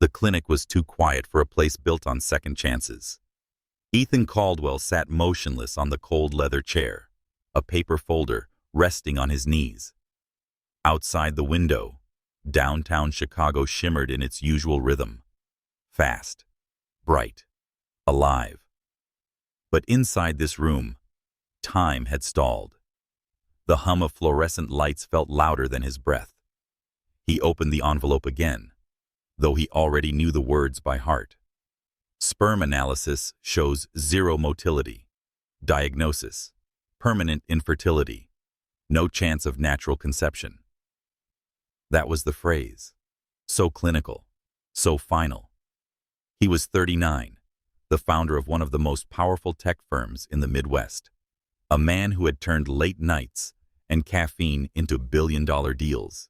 The clinic was too quiet for a place built on second chances. Ethan Caldwell sat motionless on the cold leather chair, a paper folder resting on his knees. Outside the window, downtown Chicago shimmered in its usual rhythm. Fast, bright, alive. But inside this room, time had stalled. The hum of fluorescent lights felt louder than his breath. He opened the envelope again, though he already knew the words by heart. Sperm analysis shows 0 motility. Diagnosis: permanent infertility. No chance of natural conception. That was the phrase. So clinical, so final. He was 39, the founder of one of the most powerful tech firms in the Midwest. A man who had turned late nights and caffeine into billion-dollar deals.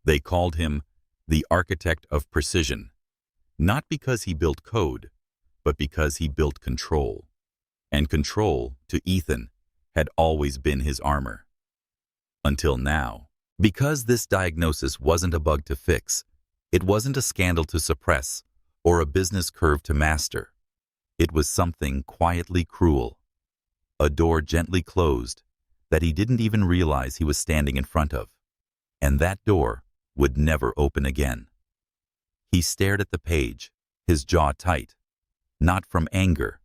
They called him the architect of precision, not because he built code, but because he built control. And control, to Ethan, had always been his armor. Until now. Because this diagnosis wasn't a bug to fix, it wasn't a scandal to suppress, or a business curve to master. It was something quietly cruel. A door gently closed that he didn't even realize he was standing in front of. And that door would never open again. He stared at the page, his jaw tight, not from anger,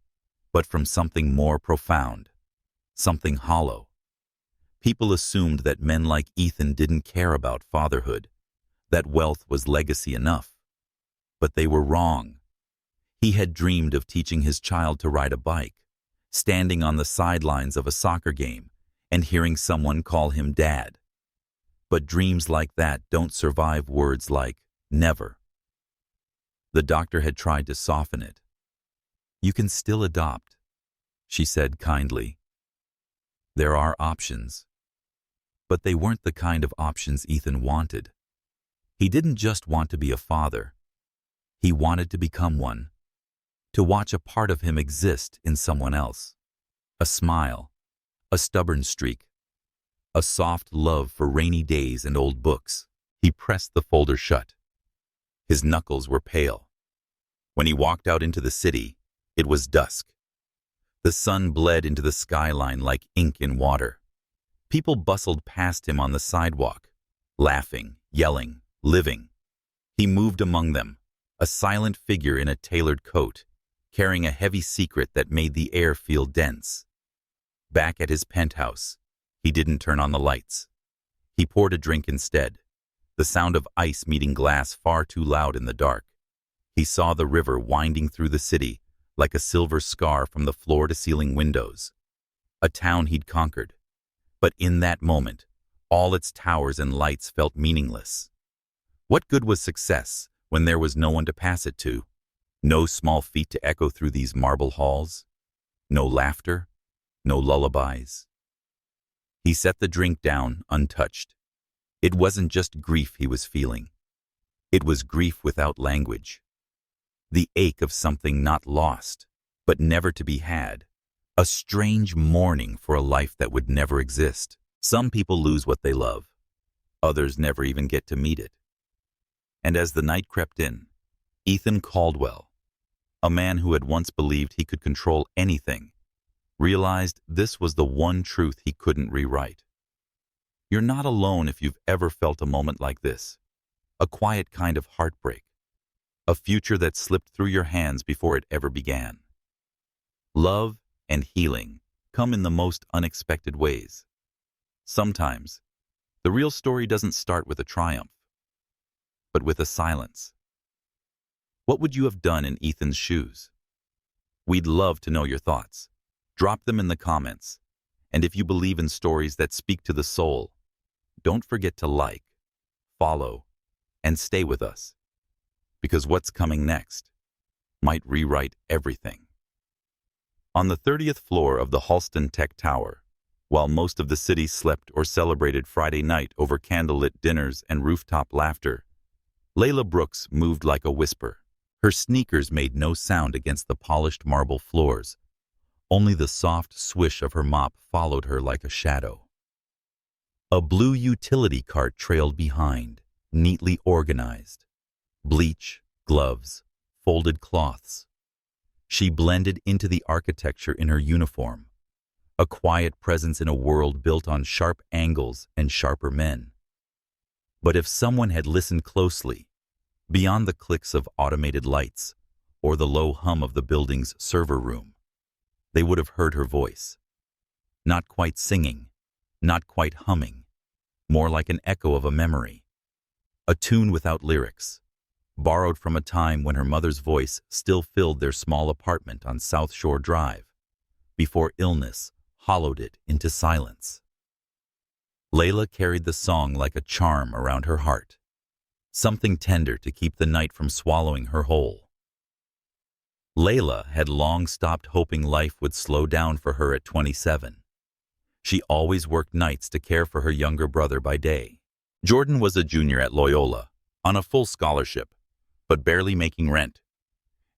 but from something more profound, something hollow. People assumed that men like Ethan didn't care about fatherhood, that wealth was legacy enough. But they were wrong. He had dreamed of teaching his child to ride a bike, standing on the sidelines of a soccer game and hearing someone call him dad. But dreams like that don't survive words like never. The doctor had tried to soften it. "You can still adopt," she said kindly. "There are options." But they weren't the kind of options Ethan wanted. He didn't just want to be a father. He wanted to become one. To watch a part of him exist in someone else. A smile, a stubborn streak, a soft love for rainy days and old books. He pressed the folder shut. His knuckles were pale. When he walked out into the city, it was dusk. The sun bled into the skyline like ink in water. People bustled past him on the sidewalk, laughing, yelling, living. He moved among them, a silent figure in a tailored coat, carrying a heavy secret that made the air feel dense. Back at his penthouse, he didn't turn on the lights. He poured a drink instead, the sound of ice meeting glass far too loud in the dark. He saw the river winding through the city like a silver scar from the floor-to-ceiling windows. A town he'd conquered. But in that moment, all its towers and lights felt meaningless. What good was success when there was no one to pass it to? No small feet to echo through these marble halls? No laughter? No lullabies? He set the drink down untouched. It wasn't just grief he was feeling. It was grief without language. The ache of something not lost, but never to be had. A strange mourning for a life that would never exist. Some people lose what they love. Others never even get to meet it. And as the night crept in, Ethan Caldwell, a man who had once believed he could control anything, realized this was the one truth he couldn't rewrite. You're not alone if you've ever felt a moment like this. A quiet kind of heartbreak. A future that slipped through your hands before it ever began. Love and healing come in the most unexpected ways. Sometimes, the real story doesn't start with a triumph, but with a silence. What would you have done in Ethan's shoes? We'd love to know your thoughts. Drop them in the comments. And if you believe in stories that speak to the soul, don't forget to like, follow, and stay with us. Because what's coming next might rewrite everything. On the 30th floor of the Halston Tech Tower, while most of the city slept or celebrated Friday night over candlelit dinners and rooftop laughter, Layla Brooks moved like a whisper. Her sneakers made no sound against the polished marble floors. Only the soft swish of her mop followed her like a shadow. A blue utility cart trailed behind, neatly organized. Bleach, gloves, folded cloths. She blended into the architecture in her uniform, a quiet presence in a world built on sharp angles and sharper men. But if someone had listened closely, beyond the clicks of automated lights or the low hum of the building's server room, they would have heard her voice. Not quite singing, not quite humming, more like an echo of a memory. A tune without lyrics, borrowed from a time when her mother's voice still filled their small apartment on South Shore Drive, before illness hollowed it into silence. Layla carried the song like a charm around her heart, something tender to keep the night from swallowing her whole. Layla had long stopped hoping life would slow down for her at 27. She always worked nights to care for her younger brother by day. Jordan was a junior at Loyola, on a full scholarship, but barely making rent.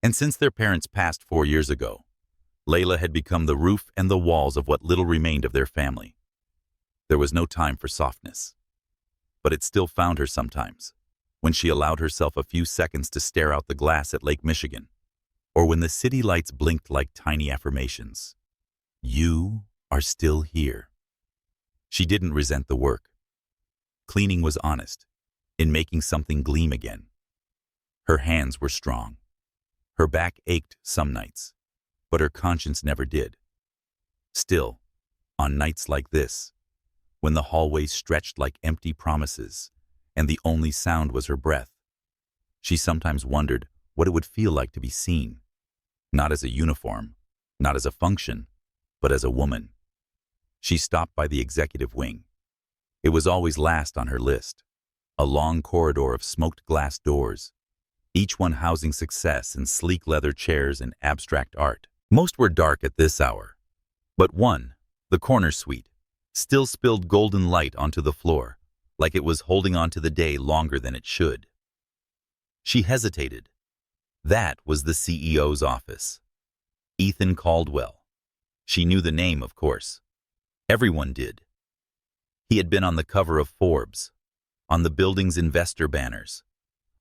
And since their parents passed 4 years ago, Layla had become the roof and the walls of what little remained of their family. There was no time for softness. But it still found her sometimes, when she allowed herself a few seconds to stare out the glass at Lake Michigan, or when the city lights blinked like tiny affirmations. You are still here. She didn't resent the work. Cleaning was honest, in making something gleam again. Her hands were strong. Her back ached some nights, but her conscience never did. Still, on nights like this, when the hallways stretched like empty promises, and the only sound was her breath, she sometimes wondered what it would feel like to be seen, not as a uniform, not as a function, but as a woman. She stopped by the executive wing. It was always last on her list, a long corridor of smoked glass doors, each one housing success in sleek leather chairs and abstract art. Most were dark at this hour, but one, the corner suite, still spilled golden light onto the floor, like it was holding on to the day longer than it should. She hesitated. That was the CEO's office. Ethan Caldwell. She knew the name, of course. Everyone did. He had been on the cover of Forbes, on the building's investor banners.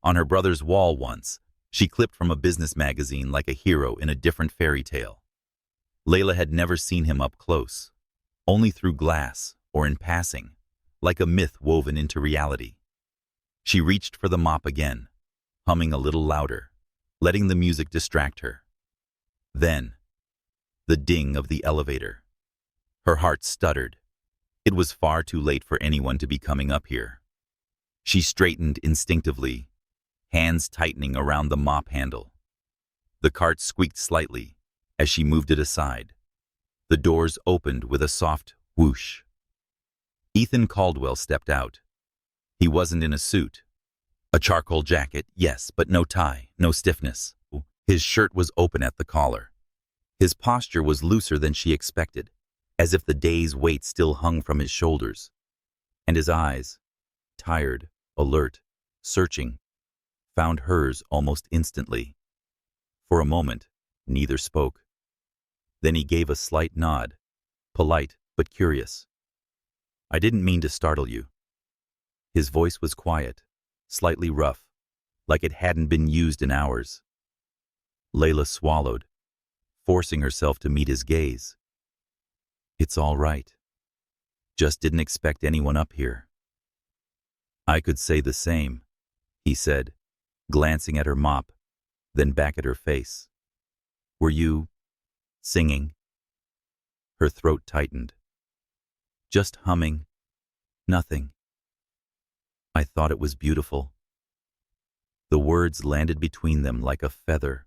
On her brother's wall once, she clipped from a business magazine like a hero in a different fairy tale. Layla had never seen him up close, only through glass or in passing, like a myth woven into reality. She reached for the mop again, humming a little louder, letting the music distract her. Then, the ding of the elevator. Her heart stuttered. It was far too late for anyone to be coming up here. She straightened instinctively, hands tightening around the mop handle. The cart squeaked slightly as she moved it aside. The doors opened with a soft whoosh. Ethan Caldwell stepped out. He wasn't in a suit. A charcoal jacket, yes, but no tie, no stiffness. His shirt was open at the collar. His posture was looser than she expected, as if the day's weight still hung from his shoulders. And his eyes, tired, alert, searching, found hers almost instantly. For a moment, neither spoke. Then he gave a slight nod, polite but curious. I didn't mean to startle you. His voice was quiet, slightly rough, like it hadn't been used in hours. Layla swallowed, forcing herself to meet his gaze. It's all right. Just didn't expect anyone up here. I could say the same, he said, glancing at her mop, then back at her face. Were you singing? Her throat tightened. Just humming. Nothing. I thought it was beautiful. The words landed between them like a feather,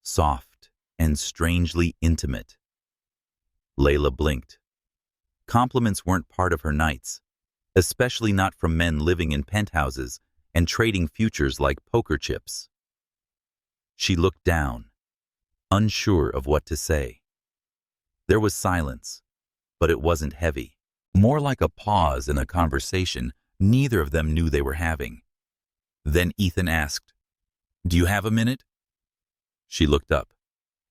soft and strangely intimate. Layla blinked. Compliments weren't part of her nights, especially not from men living in penthouses and trading futures like poker chips. She looked down, unsure of what to say. There was silence, but it wasn't heavy. More like a pause in a conversation neither of them knew they were having. Then Ethan asked, "Do you have a minute?" She looked up.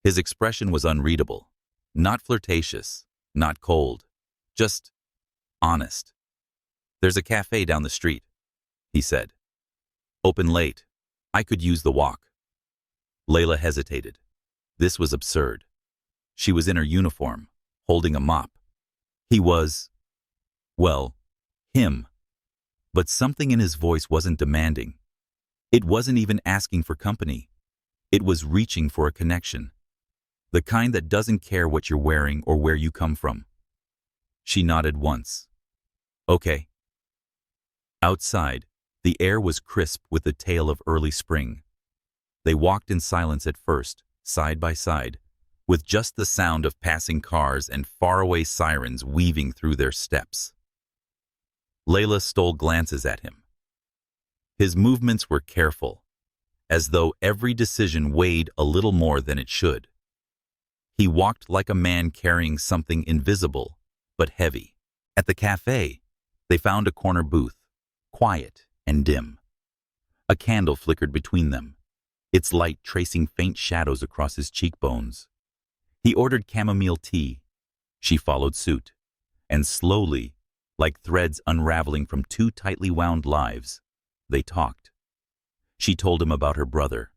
His expression was unreadable, not flirtatious, not cold, just honest. There's a cafe down the street, he said. Open late. I could use the walk. Layla hesitated. This was absurd. She was in her uniform, holding a mop. He was, well, him. But something in his voice wasn't demanding. It wasn't even asking for company. It was reaching for a connection. The kind that doesn't care what you're wearing or where you come from. She nodded once. Okay. Outside, the air was crisp with the tail of early spring. They walked in silence at first, side by side, with just the sound of passing cars and faraway sirens weaving through their steps. Layla stole glances at him. His movements were careful, as though every decision weighed a little more than it should. He walked like a man carrying something invisible, but heavy. At the cafe, they found a corner booth, quiet and dim. A candle flickered between them, its light tracing faint shadows across his cheekbones. He ordered chamomile tea. She followed suit, and slowly, like threads unraveling from two tightly wound lives, they talked. She told him about her brother,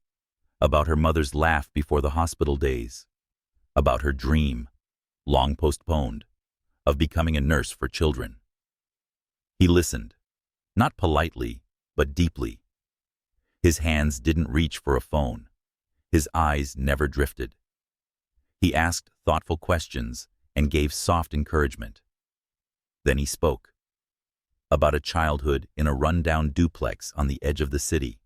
about her mother's laugh before the hospital days, about her dream, long postponed, of becoming a nurse for children. He listened, not politely, but deeply. His hands didn't reach for a phone. His eyes never drifted. He asked thoughtful questions and gave soft encouragement. Then he spoke about a childhood in a rundown duplex on the edge of the city.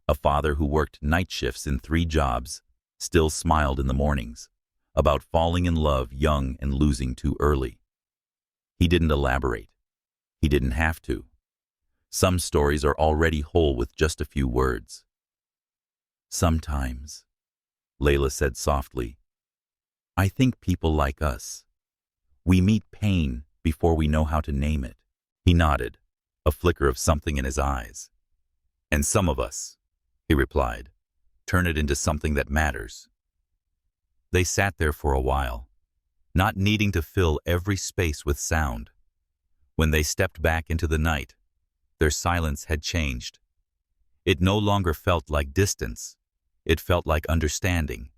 A father who worked night shifts in 3 jobs, still smiled in the mornings, about falling in love young and losing too early. He didn't elaborate. He didn't have to. Some stories are already whole with just a few words. Sometimes, Layla said softly, I think people like us. We meet pain before we know how to name it. He nodded, a flicker of something in his eyes. And some of us, he replied, turn it into something that matters. They sat there for a while, not needing to fill every space with sound. When they stepped back into the night, their silence had changed. It no longer felt like distance. It felt like understanding.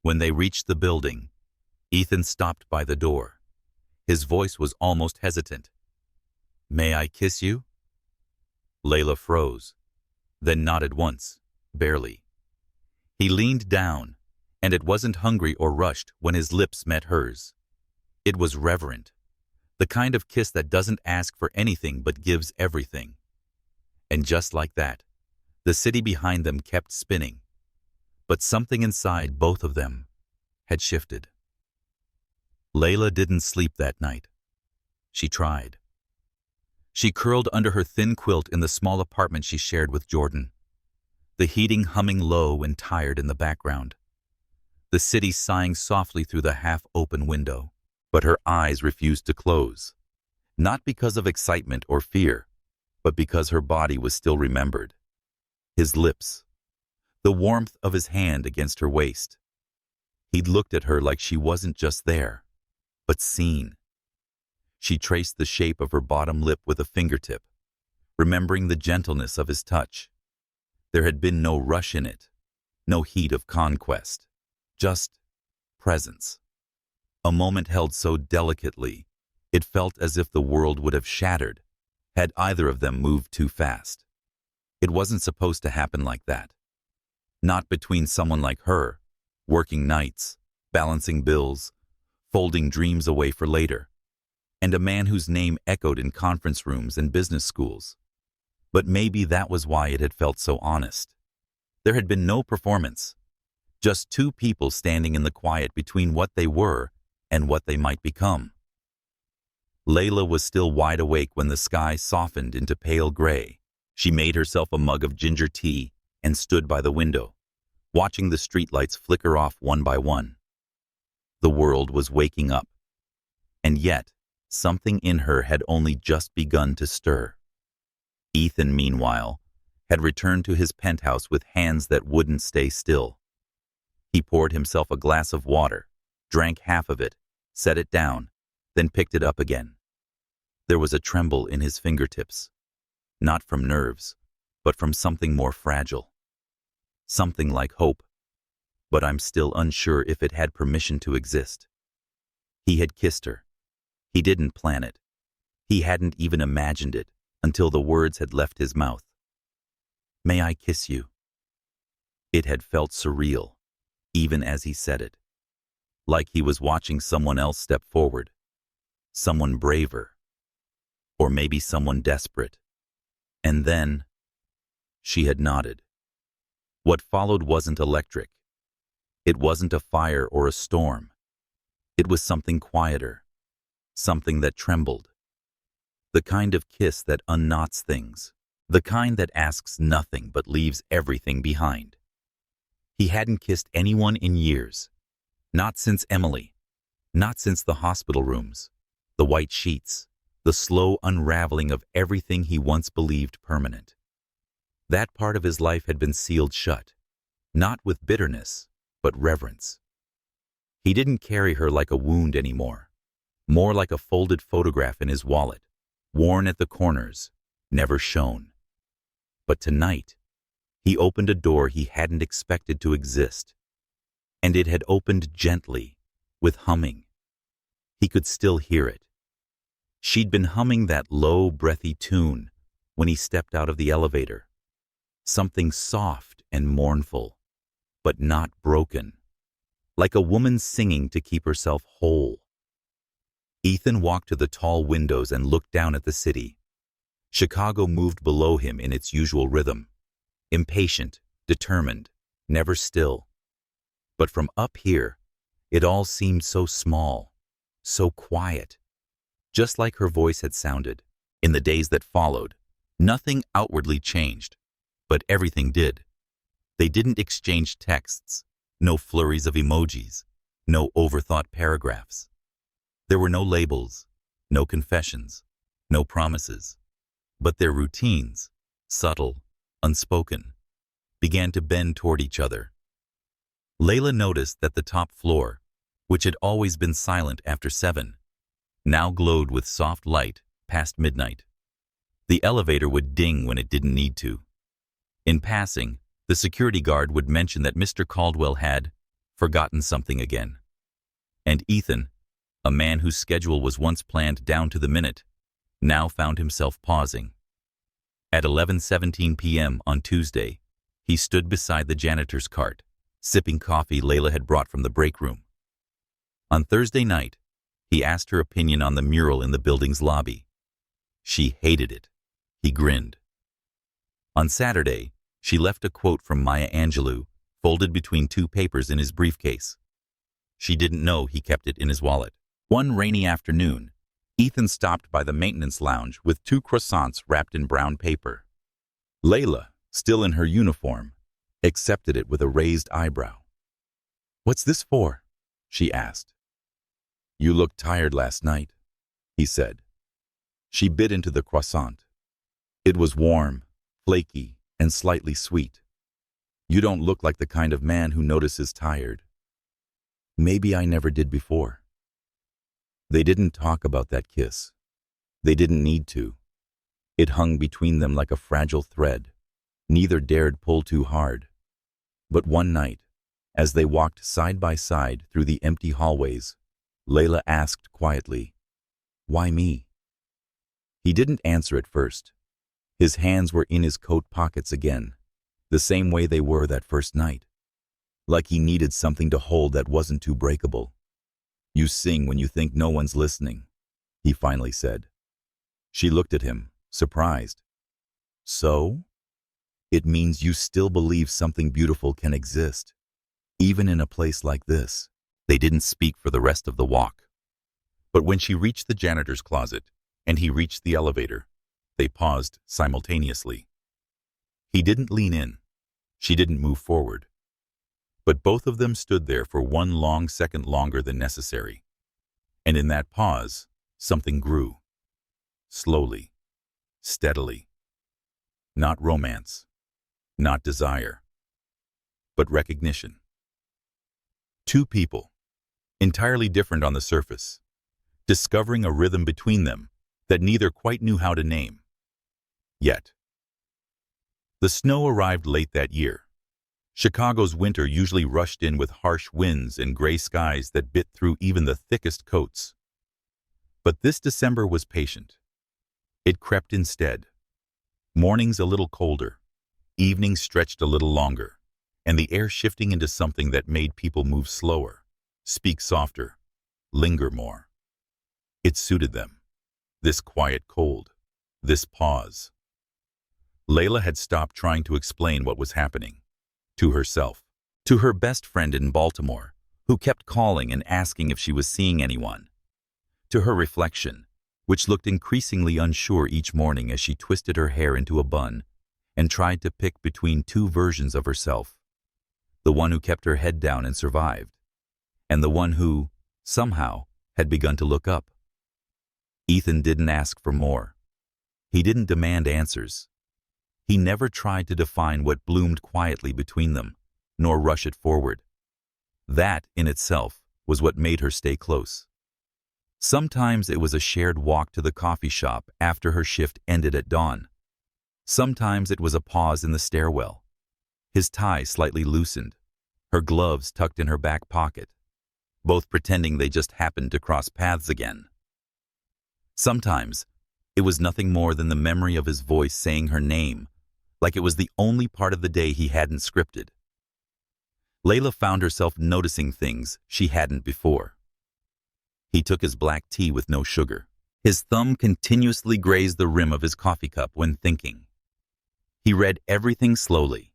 When they reached the building, Ethan stopped by the door. His voice was almost hesitant. May I kiss you? Layla froze, then nodded once, barely. He leaned down, and it wasn't hungry or rushed when his lips met hers. It was reverent, the kind of kiss that doesn't ask for anything but gives everything. And just like that, the city behind them kept spinning. But something inside both of them had shifted. Layla didn't sleep that night. She tried. She curled under her thin quilt in the small apartment she shared with Jordan, the heating humming low and tired in the background, the city sighing softly through the half-open window. But her eyes refused to close, not because of excitement or fear, but because her body was still remembered. His lips, the warmth of his hand against her waist. He'd looked at her like she wasn't just there, but seen. She traced the shape of her bottom lip with a fingertip, remembering the gentleness of his touch. There had been no rush in it, no heat of conquest, just presence. A moment held so delicately, it felt as if the world would have shattered had either of them moved too fast. It wasn't supposed to happen like that. Not between someone like her, working nights, balancing bills, folding dreams away for later, and a man whose name echoed in conference rooms and business schools. But maybe that was why it had felt so honest. There had been no performance, just 2 people standing in the quiet between what they were and what they might become. Layla was still wide awake when the sky softened into pale gray. She made herself a mug of ginger tea and stood by the window, watching the streetlights flicker off one by one. The world was waking up, and yet something in her had only just begun to stir. Ethan, meanwhile, had returned to his penthouse with hands that wouldn't stay still. He poured himself a glass of water, drank half of it, set it down, then picked it up again. There was a tremble in his fingertips, not from nerves, but from something more fragile. Something like hope, but I'm still unsure if it had permission to exist. He had kissed her. He didn't plan it. He hadn't even imagined it until the words had left his mouth. "May I kiss you?" It had felt surreal, even as he said it, like he was watching someone else step forward, someone braver, or maybe someone desperate. And then, she had nodded. What followed wasn't electric. It wasn't a fire or a storm. It was something quieter, something that trembled. The kind of kiss that unknots things, the kind that asks nothing but leaves everything behind. He hadn't kissed anyone in years. Not since Emily. Not since the hospital rooms, the white sheets, the slow unraveling of everything he once believed permanent. That part of his life had been sealed shut, not with bitterness, but reverence. He didn't carry her like a wound anymore, more like a folded photograph in his wallet, worn at the corners, never shown. But tonight, he opened a door he hadn't expected to exist, and it had opened gently, with humming. He could still hear it. She'd been humming that low, breathy tune when he stepped out of the elevator. Something soft and mournful, but not broken, like a woman singing to keep herself whole. Ethan walked to the tall windows and looked down at the city. Chicago moved below him in its usual rhythm, impatient, determined, never still. But from up here, it all seemed so small, so quiet. Just like her voice had sounded. In the days that followed, nothing outwardly changed, but everything did. They didn't exchange texts, no flurries of emojis, no overthought paragraphs. There were no labels, no confessions, no promises. But their routines, subtle, unspoken, began to bend toward each other. Layla noticed that the top floor, which had always been silent after 7, now glowed with soft light past midnight. The elevator would ding when it didn't need to. In passing, the security guard would mention that Mr. Caldwell had forgotten something again. And Ethan, a man whose schedule was once planned down to the minute, now found himself pausing. At 11:17 p.m. on Tuesday, he stood beside the janitor's cart, sipping coffee Layla had brought from the break room. On Thursday night, he asked her opinion on the mural in the building's lobby. She hated it. He grinned. On Saturday, she left a quote from Maya Angelou, folded between 2 papers in his briefcase. She didn't know he kept it in his wallet. One rainy afternoon, Ethan stopped by the maintenance lounge with 2 croissants wrapped in brown paper. Layla, still in her uniform, accepted it with a raised eyebrow. "What's this for?" she asked. "You looked tired last night," he said. She bit into the croissant. It was warm, flaky, and slightly sweet. "You don't look like the kind of man who notices tired." Maybe I never did before. They didn't talk about that kiss. They didn't need to. It hung between them like a fragile thread. Neither dared pull too hard. But one night, as they walked side by side through the empty hallways, Layla asked quietly, "Why me?" He didn't answer at first. His hands were in his coat pockets again, the same way they were that first night. Like he needed something to hold that wasn't too breakable. "You sing when you think no one's listening," he finally said. She looked at him, surprised. "So? It means you still believe something beautiful can exist, even in a place like this." They didn't speak for the rest of the walk. But when she reached the janitor's closet and he reached the elevator, they paused simultaneously. He didn't lean in. She didn't move forward. But both of them stood there for one long second longer than necessary. And in that pause, something grew. Slowly, steadily. Not romance, not desire, but recognition. 2 people, entirely different on the surface, discovering a rhythm between them that neither quite knew how to name. Yet. The snow arrived late that year. Chicago's winter usually rushed in with harsh winds and gray skies that bit through even the thickest coats. But this December was patient. It crept instead. Mornings a little colder, evenings stretched a little longer, and the air shifting into something that made people move slower, speak softer, linger more. It suited them, this quiet cold, this pause. Layla had stopped trying to explain what was happening. To herself, to her best friend in Baltimore, who kept calling and asking if she was seeing anyone, to her reflection, which looked increasingly unsure each morning as she twisted her hair into a bun and tried to pick between two versions of herself, the one who kept her head down and survived, and the one who, somehow, had begun to look up. Ethan didn't ask for more. He didn't demand answers. He never tried to define what bloomed quietly between them, nor rush it forward. That, in itself, was what made her stay close. Sometimes it was a shared walk to the coffee shop after her shift ended at dawn. Sometimes it was a pause in the stairwell, his tie slightly loosened, her gloves tucked in her back pocket, both pretending they just happened to cross paths again. Sometimes it was nothing more than the memory of his voice saying her name, like it was the only part of the day he hadn't scripted. Layla found herself noticing things she hadn't before. He took his black tea with no sugar. His thumb continuously grazed the rim of his coffee cup when thinking. He read everything slowly,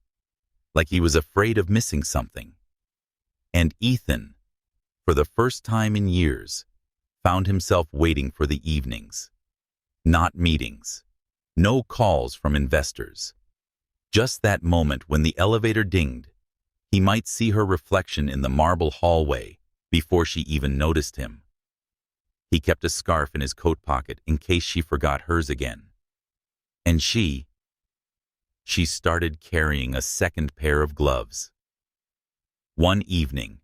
like he was afraid of missing something. And Ethan, for the first time in years, found himself waiting for the evenings. Not meetings, no calls from investors. Just that moment when the elevator dinged, he might see her reflection in the marble hallway before she even noticed him. He kept a scarf in his coat pocket in case she forgot hers again. And she started carrying a second pair of gloves. One evening,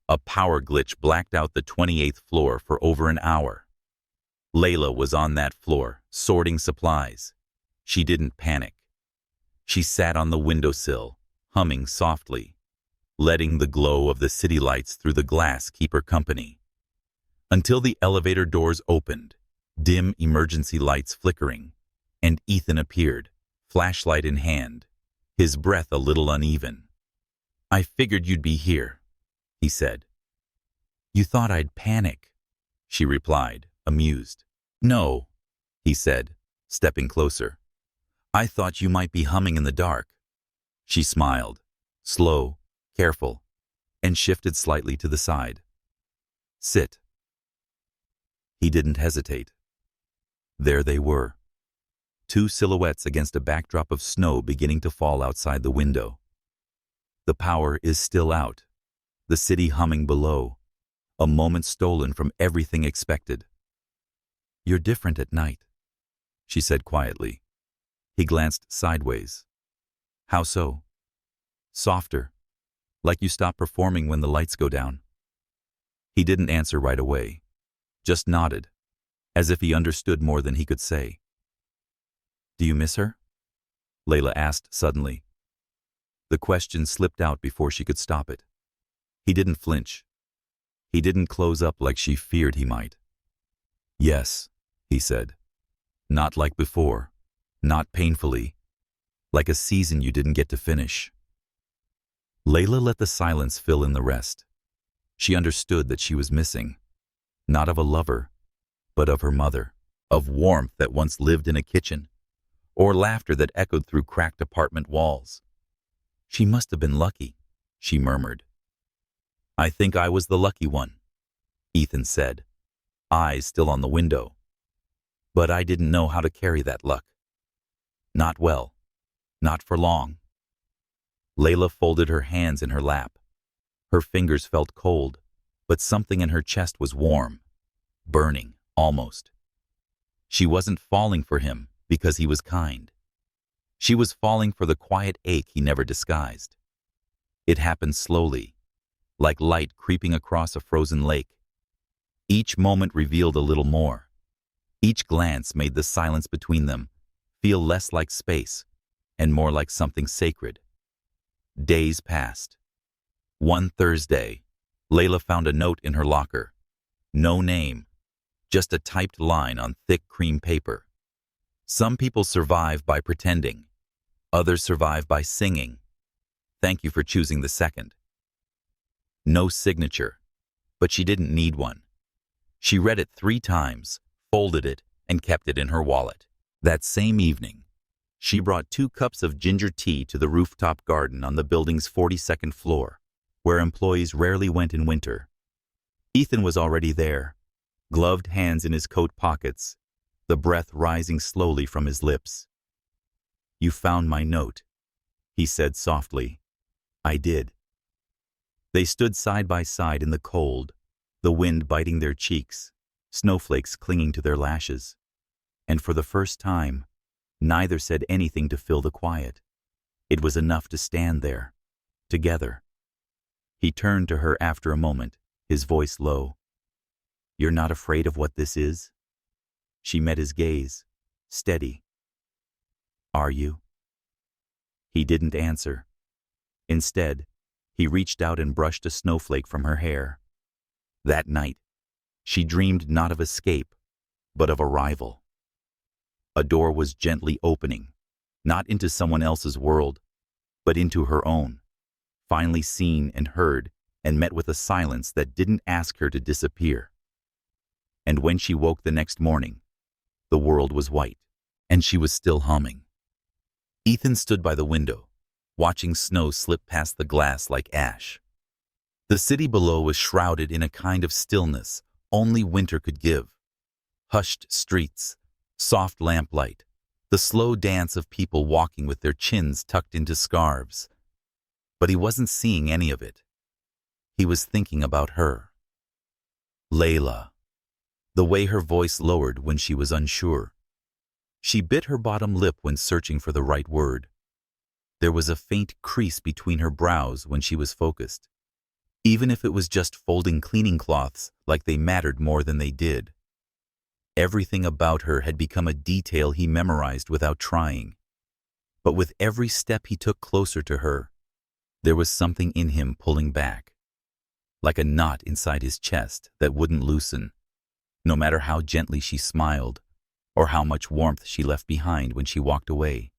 a power glitch blacked out the 28th floor for over an hour. Layla was on that floor, sorting supplies. She didn't panic. She sat on the windowsill, humming softly, letting the glow of the city lights through the glass keep her company. Until the elevator doors opened, dim emergency lights flickering, and Ethan appeared, flashlight in hand, his breath a little uneven. "I figured you'd be here," he said. "You thought I'd panic," she replied, amused. "No," he said, stepping closer. "I thought you might be humming in the dark." She smiled, slow, careful, and shifted slightly to the side. "Sit." He didn't hesitate. There they were, two silhouettes against a backdrop of snow beginning to fall outside the window. The power is still out, the city humming below, a moment stolen from everything expected. "You're different at night," she said quietly. He glanced sideways. "How so?" "Softer, like you stop performing when the lights go down." He didn't answer right away, just nodded, as if he understood more than he could say. "Do you miss her?" Layla asked suddenly. The question slipped out before she could stop it. He didn't flinch. He didn't close up like she feared he might. "Yes," he said. "Not like before. Not painfully. Like a season you didn't get to finish." Layla let the silence fill in the rest. She understood that she was missing, not of a lover, but of her mother, of warmth that once lived in a kitchen, or laughter that echoed through cracked apartment walls. "She must have been lucky," she murmured. "I think I was the lucky one," Ethan said, eyes still on the window. "But I didn't know how to carry that luck. Not well. Not for long." Layla folded her hands in her lap. Her fingers felt cold, but something in her chest was warm, burning, almost. She wasn't falling for him because he was kind. She was falling for the quiet ache he never disguised. It happened slowly, like light creeping across a frozen lake. Each moment revealed a little more. Each glance made the silence between them feel less like space, and more like something sacred. Days passed. One Thursday, Layla found a note in her locker. No name, just a typed line on thick cream paper. Some people survive by pretending. Others survive by singing. Thank you for choosing the second. No signature, but she didn't need one. She read it 3 times, folded it, and kept it in her wallet. That same evening, she brought 2 cups of ginger tea to the rooftop garden on the building's 42nd floor, where employees rarely went in winter. Ethan was already there, gloved hands in his coat pockets, the breath rising slowly from his lips. "You found my note," he said softly. "I did." They stood side by side in the cold, the wind biting their cheeks, snowflakes clinging to their lashes. And for the first time, neither said anything to fill the quiet. It was enough to stand there, together. He turned to her after a moment, his voice low. "You're not afraid of what this is?" She met his gaze, steady. "Are you?" He didn't answer. Instead, he reached out and brushed a snowflake from her hair. That night, she dreamed not of escape, but of arrival. A door was gently opening, not into someone else's world, but into her own, finally seen and heard and met with a silence that didn't ask her to disappear. And when she woke the next morning, the world was white, and she was still humming. Ethan stood by the window, watching snow slip past the glass like ash. The city below was shrouded in a kind of stillness only winter could give. Hushed streets, soft lamplight, the slow dance of people walking with their chins tucked into scarves. But he wasn't seeing any of it. He was thinking about her. Layla. The way her voice lowered when she was unsure. She bit her bottom lip when searching for the right word. There was a faint crease between her brows when she was focused, even if it was just folding cleaning cloths like they mattered more than they did. Everything about her had become a detail he memorized without trying. But with every step he took closer to her, there was something in him pulling back, like a knot inside his chest that wouldn't loosen, no matter how gently she smiled or how much warmth she left behind when she walked away.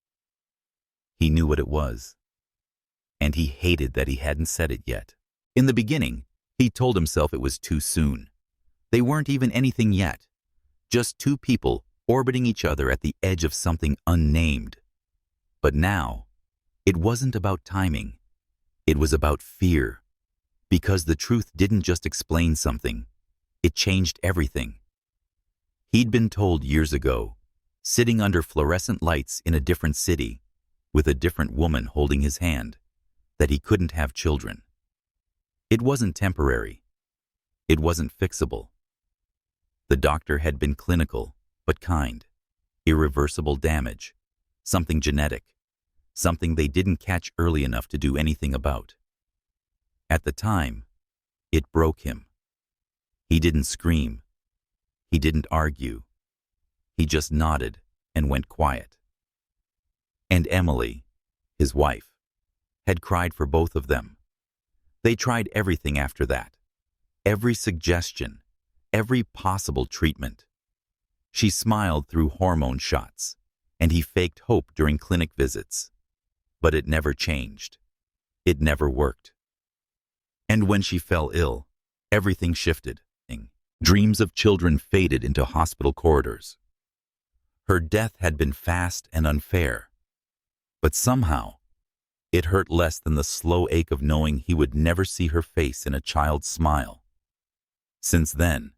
He knew what it was, and he hated that he hadn't said it yet. In the beginning, he told himself it was too soon. They weren't even anything yet, just 2 people orbiting each other at the edge of something unnamed. But now, it wasn't about timing. It was about fear, because the truth didn't just explain something, it changed everything. He'd been told years ago, sitting under fluorescent lights in a different city, with a different woman holding his hand, that he couldn't have children. It wasn't temporary. It wasn't fixable. The doctor had been clinical, but kind. Irreversible damage. Something genetic. Something they didn't catch early enough to do anything about. At the time, it broke him. He didn't scream. He didn't argue. He just nodded and went quiet. And Emily, his wife, had cried for both of them. They tried everything after that. Every suggestion, every possible treatment. She smiled through hormone shots, and he faked hope during clinic visits. But it never changed. It never worked. And when she fell ill, everything shifted. Dreams of children faded into hospital corridors. Her death had been fast and unfair, but somehow, it hurt less than the slow ache of knowing he would never see her face in a child's smile. Since then,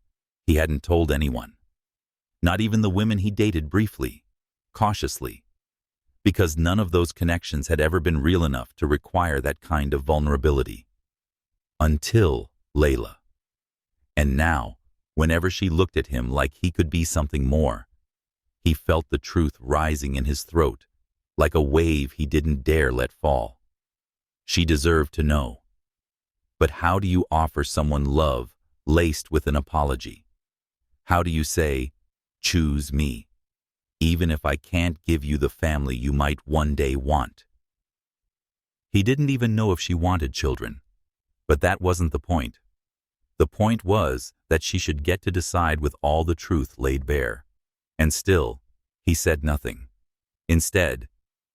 he hadn't told anyone, not even the women he dated briefly, cautiously, because none of those connections had ever been real enough to require that kind of vulnerability. Until Layla. And now, whenever she looked at him like he could be something more, he felt the truth rising in his throat, like a wave he didn't dare let fall. She deserved to know. But how do you offer someone love laced with an apology? How do you say, "Choose me"? even if I can't give you the family you might one day want. He didn't even know if she wanted children, but that wasn't the point. The point was that she should get to decide with all the truth laid bare. And still, he said nothing. Instead,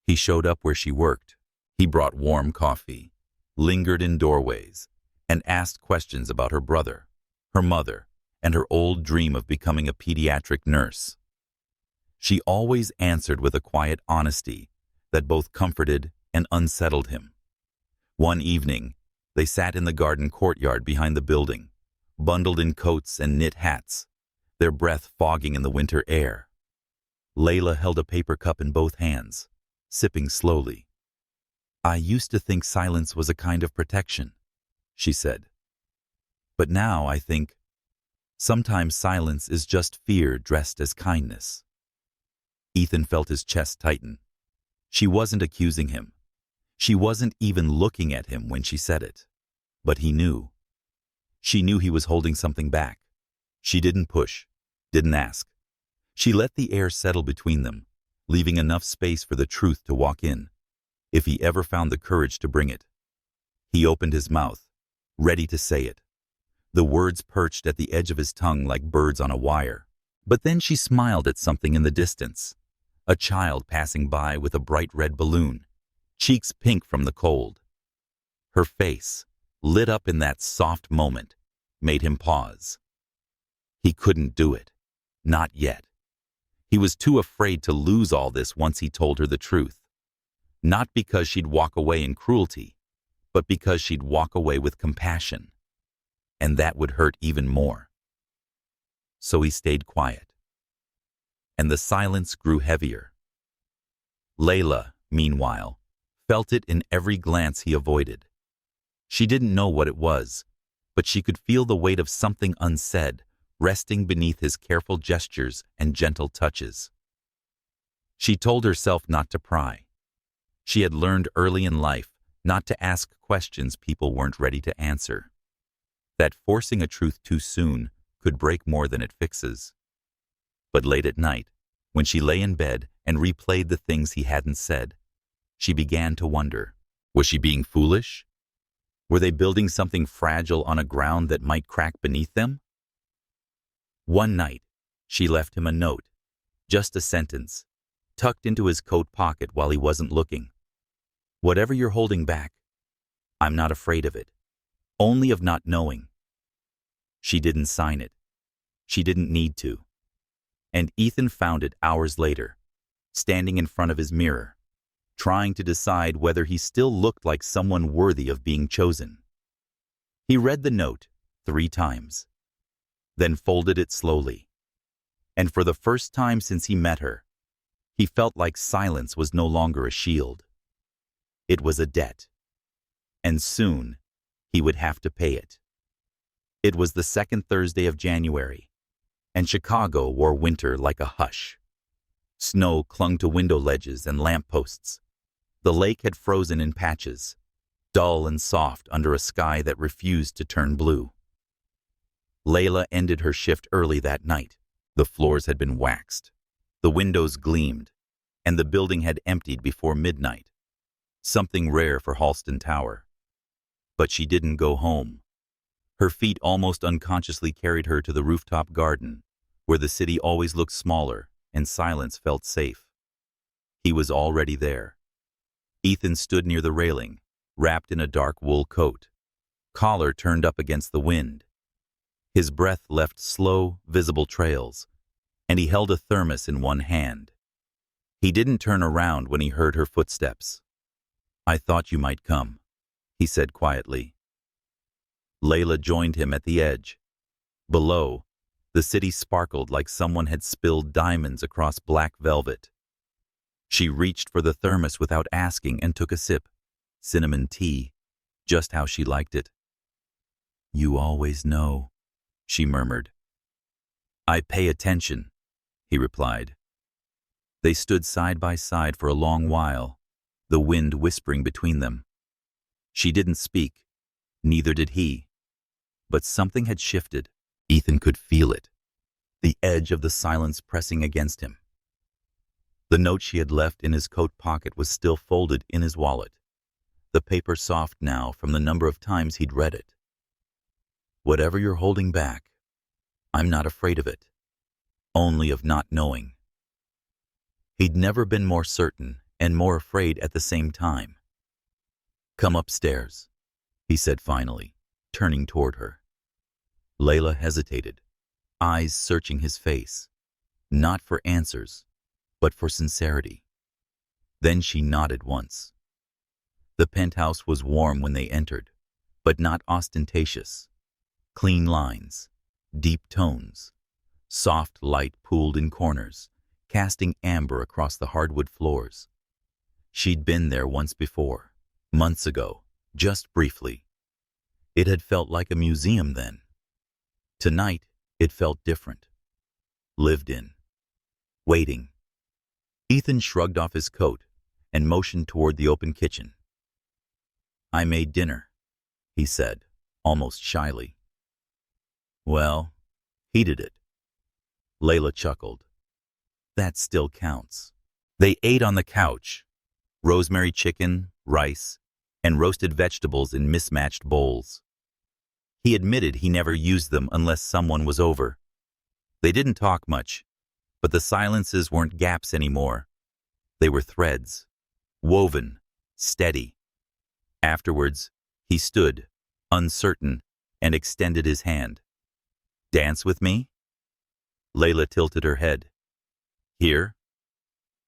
he showed up where she worked. He brought warm coffee, lingered in doorways, and asked questions about her brother, her mother, and her old dream of becoming a pediatric nurse. She always answered with a quiet honesty that both comforted and unsettled him. One evening, they sat in the garden courtyard behind the building, bundled in coats and knit hats, their breath fogging in the winter air. Layla held a paper cup in both hands, sipping slowly. "I used to think silence was a kind of protection," she said. "But now I think sometimes silence is just fear dressed as kindness." Ethan felt his chest tighten. She wasn't accusing him. She wasn't even looking at him when she said it. But he knew. She knew he was holding something back. She didn't push, didn't ask. She let the air settle between them, leaving enough space for the truth to walk in, if he ever found the courage to bring it. He opened his mouth, ready to say it. The words perched at the edge of his tongue like birds on a wire. But then she smiled at something in the distance. A child passing by with a bright red balloon, cheeks pink from the cold. Her face, lit up in that soft moment, made him pause. He couldn't do it. Not yet. He was too afraid to lose all this once he told her the truth. Not because she'd walk away in cruelty, but because she'd walk away with compassion. And that would hurt even more. So he stayed quiet. And the silence grew heavier. Layla, meanwhile, felt it in every glance he avoided. She didn't know what it was, but she could feel the weight of something unsaid resting beneath his careful gestures and gentle touches. She told herself not to pry. She had learned early in life not to ask questions people weren't ready to answer. That forcing a truth too soon could break more than it fixes. But late at night, when she lay in bed and replayed the things he hadn't said, she began to wonder, was she being foolish? Were they building something fragile on a ground that might crack beneath them? One night, she left him a note, just a sentence, tucked into his coat pocket while he wasn't looking. "Whatever you're holding back, I'm not afraid of it, only of not knowing." She didn't sign it. She didn't need to. And Ethan found it hours later, standing in front of his mirror, trying to decide whether he still looked like someone worthy of being chosen. He read the note 3 times, then folded it slowly. And for the first time since he met her, he felt like silence was no longer a shield. It was a debt. And soon, he would have to pay it. It was the second Thursday of January, and Chicago wore winter like a hush. Snow clung to window ledges and lampposts. The lake had frozen in patches, dull and soft under a sky that refused to turn blue. Layla ended her shift early that night. The floors had been waxed, the windows gleamed, and the building had emptied before midnight, something rare for Halston Tower. But she didn't go home. Her feet almost unconsciously carried her to the rooftop garden, where the city always looked smaller and silence felt safe. He was already there. Ethan stood near the railing, wrapped in a dark wool coat, collar turned up against the wind. His breath left slow, visible trails, and he held a thermos in one hand. He didn't turn around when he heard her footsteps. "I thought you might come," he said quietly. Layla joined him at the edge. Below, the city sparkled like someone had spilled diamonds across black velvet. She reached for the thermos without asking and took a sip. Cinnamon tea, just how she liked it. "You always know," she murmured. "I pay attention," he replied. They stood side by side for a long while, the wind whispering between them. She didn't speak, neither did he. But something had shifted. Ethan could feel it, the edge of the silence pressing against him. The note she had left in his coat pocket was still folded in his wallet, the paper soft now from the number of times he'd read it. Whatever you're holding back, I'm not afraid of it, only of not knowing. He'd never been more certain and more afraid at the same time. Come upstairs, he said finally, turning toward her. Layla hesitated, eyes searching his face, not for answers, but for sincerity. Then she nodded once. The penthouse was warm when they entered, but not ostentatious. Clean lines, deep tones, soft light pooled in corners, casting amber across the hardwood floors. She'd been there once before, months ago, just briefly. It had felt like a museum then. Tonight, it felt different. Lived in. Waiting. Ethan shrugged off his coat and motioned toward the open kitchen. I made dinner, he said, almost shyly. Well, heated it. Layla chuckled. That still counts. They ate on the couch, rosemary chicken, rice, and roasted vegetables in mismatched bowls. He admitted he never used them unless someone was over. They didn't talk much, but the silences weren't gaps anymore. They were threads, woven, steady. Afterwards, he stood, uncertain, and extended his hand. Dance with me? Layla tilted her head. Here?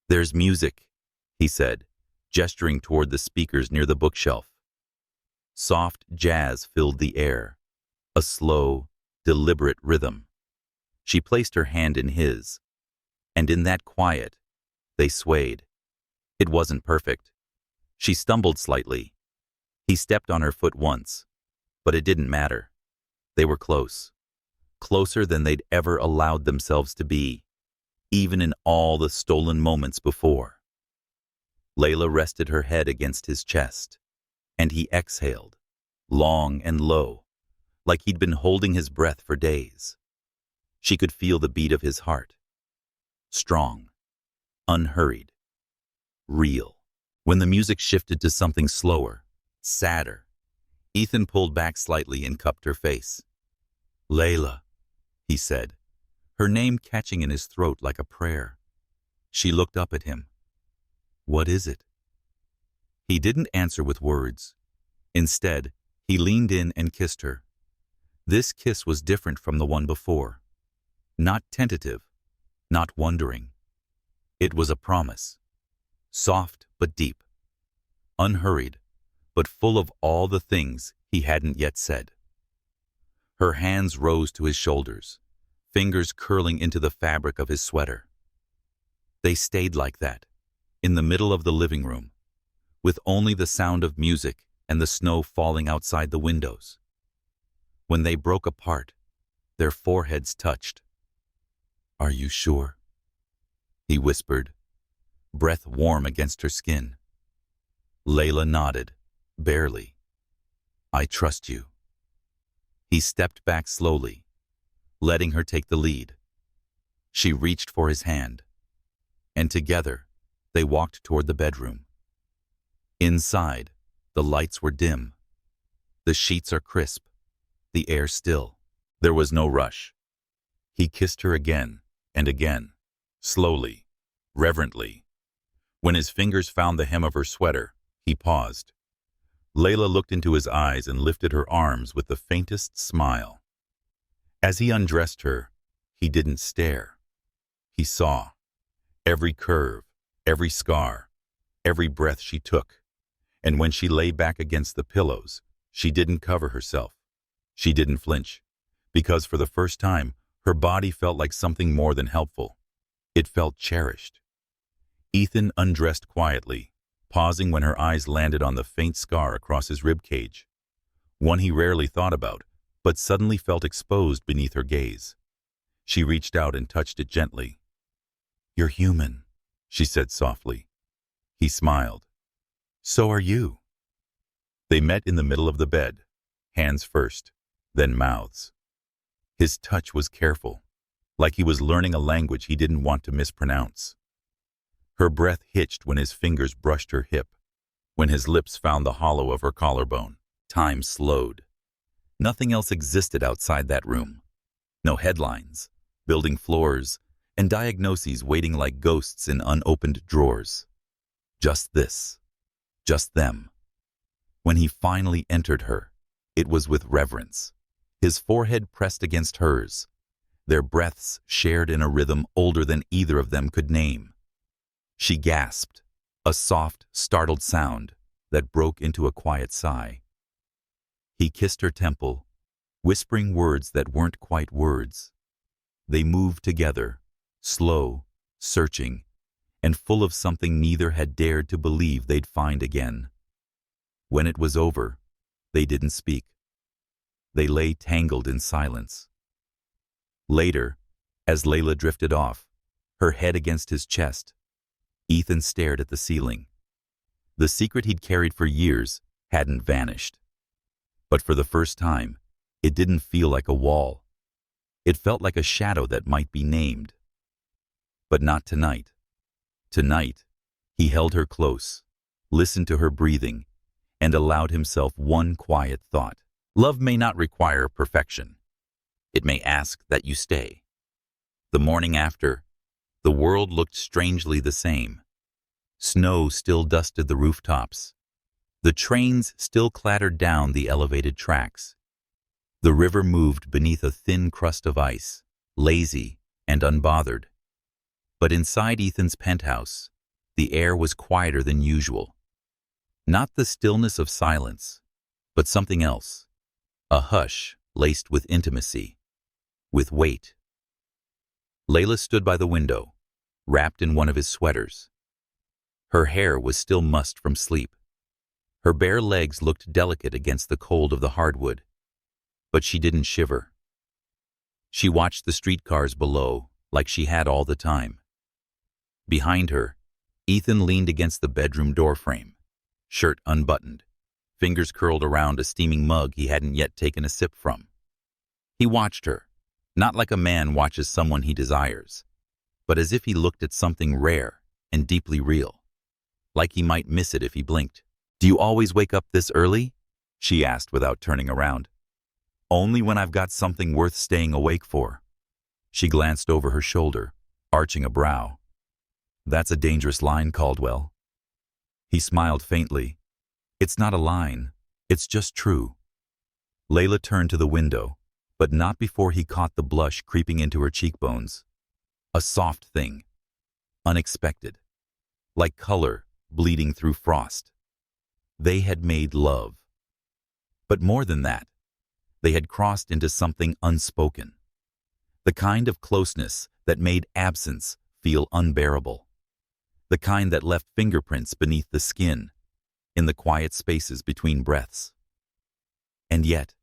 There's music, he said, gesturing toward the speakers near the bookshelf. Soft jazz filled the air, a slow, deliberate rhythm. She placed her hand in his, and in that quiet, they swayed. It wasn't perfect. She stumbled slightly. He stepped on her foot once, but it didn't matter. They were close, closer than they'd ever allowed themselves to be, even in all the stolen moments before. Layla rested her head against his chest, and he exhaled, long and low, like he'd been holding his breath for days. She could feel the beat of his heart. Strong, unhurried, real. When the music shifted to something slower, sadder, Ethan pulled back slightly and cupped her face. Layla, he said, her name catching in his throat like a prayer. She looked up at him. What is it? He didn't answer with words. Instead, he leaned in and kissed her. This kiss was different from the one before. Not tentative, not wondering. It was a promise. Soft but deep. Unhurried, but full of all the things he hadn't yet said. Her hands rose to his shoulders, fingers curling into the fabric of his sweater. They stayed like that, in the middle of the living room, with only the sound of music and the snow falling outside the windows. When they broke apart, their foreheads touched. Are you sure? He whispered, breath warm against her skin. Layla nodded, barely. I trust you. He stepped back slowly, letting her take the lead. She reached for his hand, and together they walked toward the bedroom. Inside, the lights were dim. The sheets are crisp, the air still. There was no rush. He kissed her again and again, slowly, reverently. When his fingers found the hem of her sweater, he paused. Layla looked into his eyes and lifted her arms with the faintest smile. As he undressed her, he didn't stare. He saw every curve, every scar, every breath she took. And when she lay back against the pillows, she didn't cover herself. She didn't flinch, because for the first time, her body felt like something more than helpful. It felt cherished. Ethan undressed quietly, pausing when her eyes landed on the faint scar across his ribcage, one he rarely thought about, but suddenly felt exposed beneath her gaze. She reached out and touched it gently. You're human, she said softly. He smiled. So are you. They met in the middle of the bed, hands first, then mouths. His touch was careful, like he was learning a language he didn't want to mispronounce. Her breath hitched when his fingers brushed her hip, when his lips found the hollow of her collarbone. Time slowed. Nothing else existed outside that room. No headlines, building floors, and diagnoses waiting like ghosts in unopened drawers. Just this. Just them. When he finally entered her, it was with reverence. His forehead pressed against hers, their breaths shared in a rhythm older than either of them could name. She gasped, a soft, startled sound that broke into a quiet sigh. He kissed her temple, whispering words that weren't quite words. They moved together, slow, searching, and full of something neither had dared to believe they'd find again. When it was over, they didn't speak. They lay tangled in silence. Later, as Layla drifted off, her head against his chest, Ethan stared at the ceiling. The secret he'd carried for years hadn't vanished. But for the first time, it didn't feel like a wall. It felt like a shadow that might be named. But not tonight. Tonight, he held her close, listened to her breathing, and allowed himself one quiet thought. Love may not require perfection. It may ask that you stay. The morning after, the world looked strangely the same. Snow still dusted the rooftops. The trains still clattered down the elevated tracks. The river moved beneath a thin crust of ice, lazy and unbothered. But inside Ethan's penthouse, the air was quieter than usual. Not the stillness of silence, but something else. A hush laced with intimacy, with weight. Layla stood by the window, wrapped in one of his sweaters. Her hair was still mussed from sleep. Her bare legs looked delicate against the cold of the hardwood, but she didn't shiver. She watched the streetcars below like she had all the time. Behind her, Ethan leaned against the bedroom doorframe, shirt unbuttoned, fingers curled around a steaming mug he hadn't yet taken a sip from. He watched her, not like a man watches someone he desires, but as if he looked at something rare and deeply real, like he might miss it if he blinked. "Do you always wake up this early?" she asked without turning around. "Only when I've got something worth staying awake for." She glanced over her shoulder, arching a brow. "That's a dangerous line, Caldwell." He smiled faintly. "It's not a line, it's just true." Layla turned to the window, but not before he caught the blush creeping into her cheekbones. A soft thing, unexpected, like color bleeding through frost. They had made love. But more than that, they had crossed into something unspoken. The kind of closeness that made absence feel unbearable. The kind that left fingerprints beneath the skin, in the quiet spaces between breaths. And yet,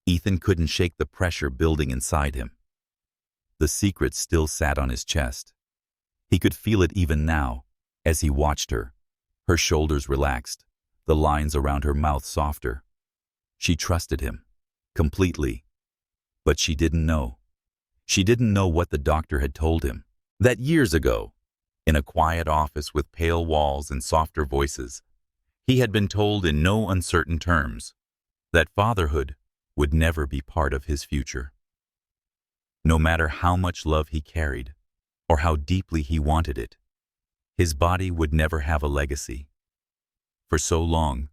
Ethan couldn't shake the pressure building inside him. The secret still sat on his chest. He could feel it even now, as he watched her, her shoulders relaxed, the lines around her mouth softer. She trusted him, completely. But she didn't know. She didn't know what the doctor had told him. That years ago, in a quiet office with pale walls and softer voices, he had been told in no uncertain terms that fatherhood would never be part of his future. No matter how much love he carried, or how deeply he wanted it, his body would never have a legacy. For so long,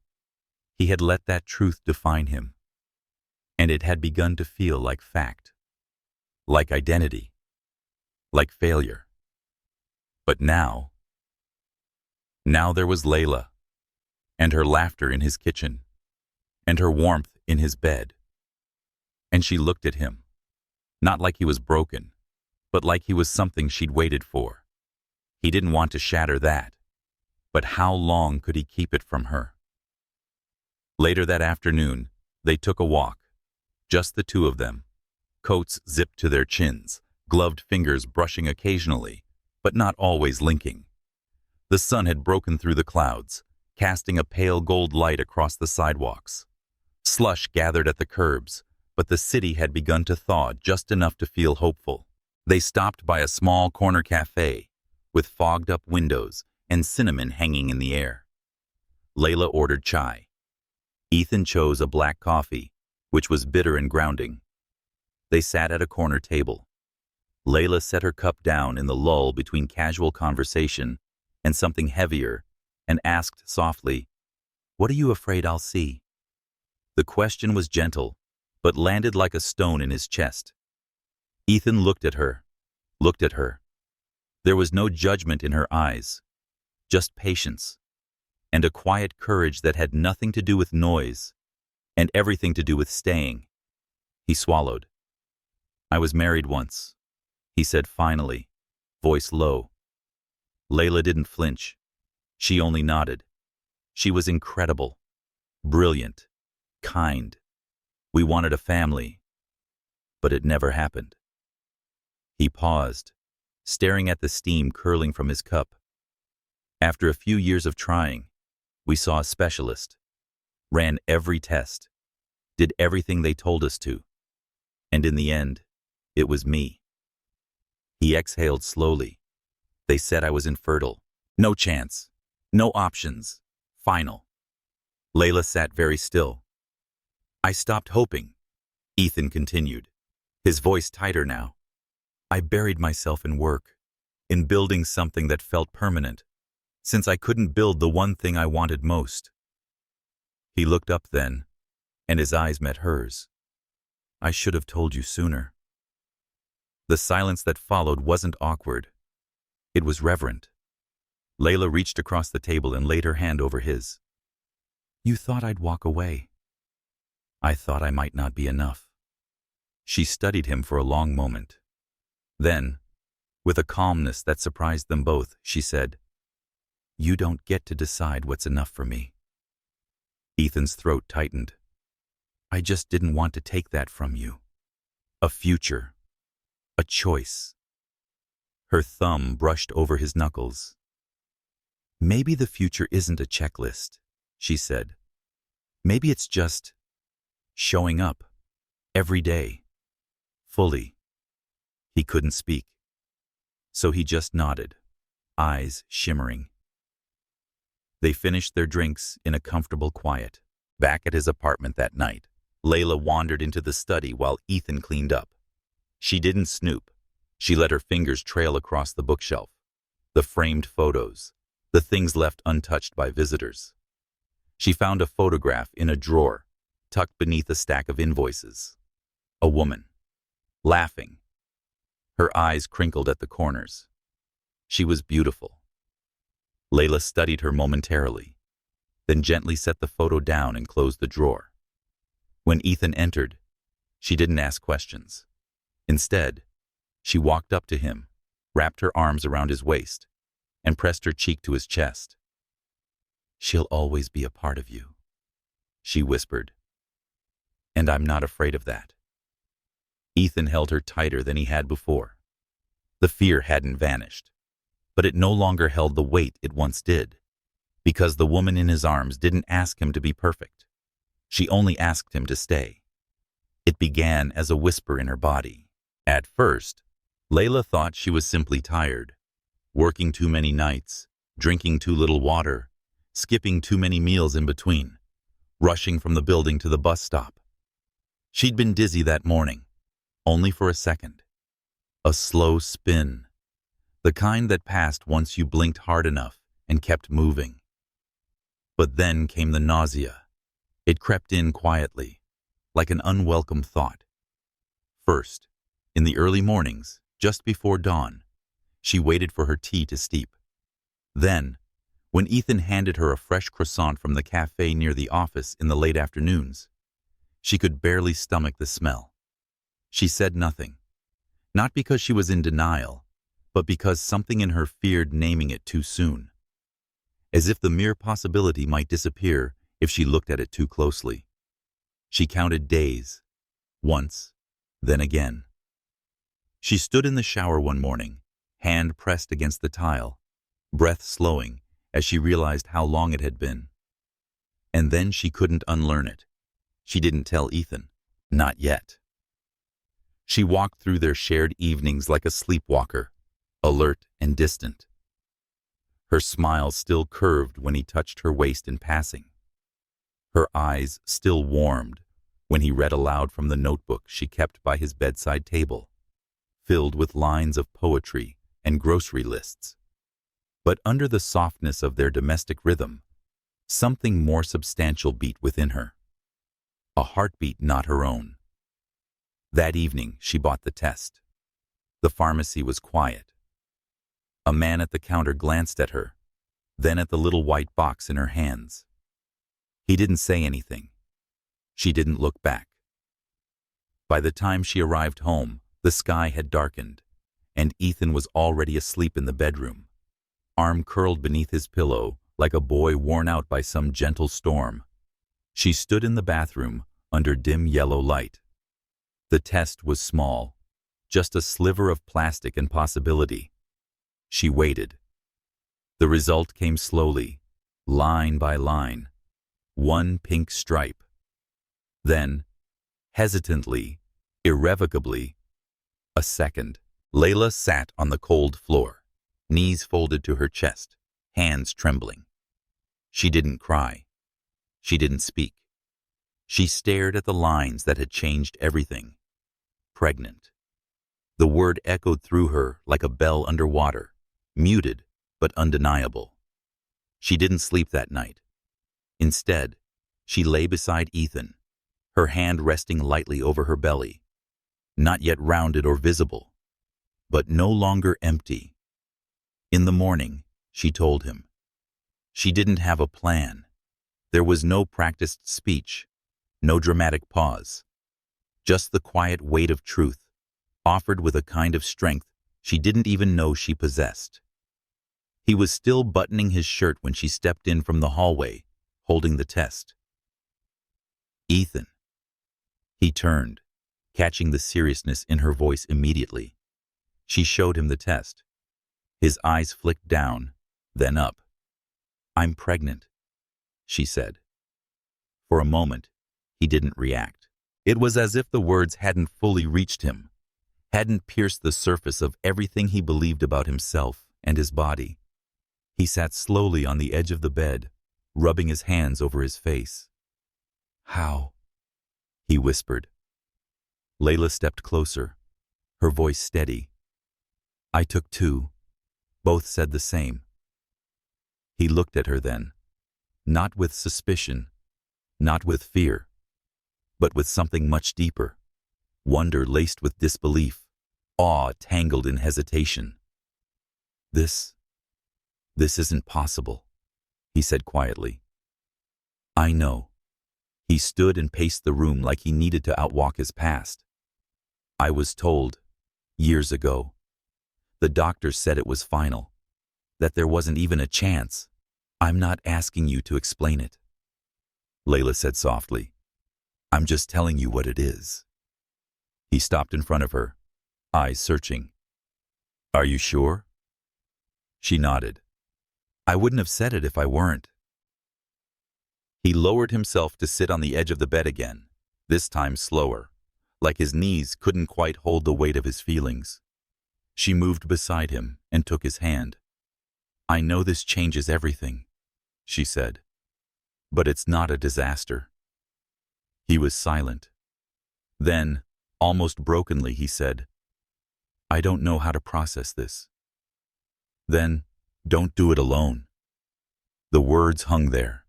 he had let that truth define him, and it had begun to feel like fact, like identity, like failure. But now there was Layla, and her laughter in his kitchen, and her warmth in his bed. And she looked at him, not like he was broken, but like he was something she'd waited for. He didn't want to shatter that, but how long could he keep it from her? Later that afternoon, they took a walk, just the two of them, coats zipped to their chins, gloved fingers brushing occasionally, but not always linking. The sun had broken through the clouds, casting a pale gold light across the sidewalks. Slush gathered at the curbs, but the city had begun to thaw just enough to feel hopeful. They stopped by a small corner cafe, with fogged-up windows and cinnamon hanging in the air. Layla ordered chai. Ethan chose a black coffee, which was bitter and grounding. They sat at a corner table. Layla set her cup down in the lull between casual conversation and something heavier and asked softly, "What are you afraid I'll see?" The question was gentle, but landed like a stone in his chest. Ethan looked at her. There was no judgment in her eyes, just patience, and a quiet courage that had nothing to do with noise and everything to do with staying. He swallowed. "I was married once," he said finally, voice low. Layla didn't flinch. She only nodded. She was incredible, brilliant, kind. We wanted a family, but it never happened. He paused, staring at the steam curling from his cup. After a few years of trying, we saw a specialist, ran every test, did everything they told us to, and in the end, it was me. He exhaled slowly. They said I was infertile. No chance. No options. Final. Layla sat very still. "I stopped hoping," Ethan continued, his voice tighter now. "I buried myself in work, in building something that felt permanent, since I couldn't build the one thing I wanted most." He looked up then, and his eyes met hers. "I should have told you sooner." The silence that followed wasn't awkward. It was reverent. Layla reached across the table and laid her hand over his. "You thought I'd walk away. I thought I might not be enough." She studied him for a long moment. Then, with a calmness that surprised them both, she said, "You don't get to decide what's enough for me." Ethan's throat tightened. "I just didn't want to take that from you. A future. A choice." Her thumb brushed over his knuckles. "Maybe the future isn't a checklist," she said. "Maybe it's just showing up, every day, fully." He couldn't speak, so he just nodded, eyes shimmering. They finished their drinks in a comfortable quiet. Back at his apartment that night, Layla wandered into the study while Ethan cleaned up. She didn't snoop. She let her fingers trail across the bookshelf, the framed photos, the things left untouched by visitors. She found a photograph in a drawer, tucked beneath a stack of invoices. A woman, laughing. Her eyes crinkled at the corners. She was beautiful. Layla studied her momentarily, then gently set the photo down and closed the drawer. When Ethan entered, she didn't ask questions. Instead, she walked up to him, wrapped her arms around his waist, and pressed her cheek to his chest. "She'll always be a part of you," she whispered. "And I'm not afraid of that." Ethan held her tighter than he had before. The fear hadn't vanished, but it no longer held the weight it once did, because the woman in his arms didn't ask him to be perfect. She only asked him to stay. It began as a whisper in her body. At first, Layla thought she was simply tired, working too many nights, drinking too little water, skipping too many meals in between, rushing from the building to the bus stop. She'd been dizzy that morning, only for a second. A slow spin, the kind that passed once you blinked hard enough and kept moving. But then came the nausea. It crept in quietly, like an unwelcome thought. First, in the early mornings, just before dawn, she waited for her tea to steep. Then, when Ethan handed her a fresh croissant from the cafe near the office in the late afternoons, she could barely stomach the smell. She said nothing, not because she was in denial, but because something in her feared naming it too soon, as if the mere possibility might disappear if she looked at it too closely. She counted days, once, then again. She stood in the shower one morning, hand pressed against the tile, breath slowing as she realized how long it had been. And then she couldn't unlearn it. She didn't tell Ethan, not yet. She walked through their shared evenings like a sleepwalker, alert and distant, Her smile still curved when he touched her waist in passing. Her eyes still warmed when he read aloud from the notebook she kept by his bedside table, filled with lines of poetry and grocery lists. But under the softness of their domestic rhythm, something more substantial beat within her. A heartbeat not her own. That evening, she bought the test. The pharmacy was quiet. A man at the counter glanced at her, then at the little white box in her hands. He didn't say anything. She didn't look back. By the time she arrived home, the sky had darkened, and Ethan was already asleep in the bedroom, arm curled beneath his pillow like a boy worn out by some gentle storm. She stood in the bathroom under dim yellow light. The test was small, just a sliver of plastic and possibility. She waited. The result came slowly, line by line, one pink stripe. Then, hesitantly, irrevocably, a second. Layla sat on the cold floor, knees folded to her chest, hands trembling. She didn't cry. She didn't speak. She stared at the lines that had changed everything. Pregnant. The word echoed through her like a bell underwater, muted but undeniable. She didn't sleep that night. Instead, she lay beside Ethan, her hand resting lightly over her belly, not yet rounded or visible, but no longer empty. In the morning, she told him. She didn't have a plan. There was no practiced speech, no dramatic pause, just the quiet weight of truth, offered with a kind of strength she didn't even know she possessed. He was still buttoning his shirt when she stepped in from the hallway, holding the test. Ethan. He turned, catching the seriousness in her voice immediately. She showed him the test. His eyes flicked down, then up. "I'm pregnant," she said. For a moment, he didn't react. It was as if the words hadn't fully reached him, hadn't pierced the surface of everything he believed about himself and his body. He sat slowly on the edge of the bed, rubbing his hands over his face. "How?" he whispered. Layla stepped closer, her voice steady. "I took 2. Both said the same." He looked at her then, not with suspicion, not with fear, but with something much deeper, wonder laced with disbelief, awe tangled in hesitation. This isn't possible," he said quietly. "I know." He stood and paced the room like he needed to outwalk his past. "I was told, years ago. The doctors said it was final, that there wasn't even a chance. I'm not asking you to explain it," Layla said softly. "I'm just telling you what it is." He stopped in front of her, eyes searching. "Are you sure?" She nodded. "I wouldn't have said it if I weren't." He lowered himself to sit on the edge of the bed again, this time slower, like his knees couldn't quite hold the weight of his feelings. She moved beside him and took his hand. "I know this changes everything," she said, "but it's not a disaster." He was silent. Then, almost brokenly, he said, "I don't know how to process this." "Then, don't do it alone." The words hung there.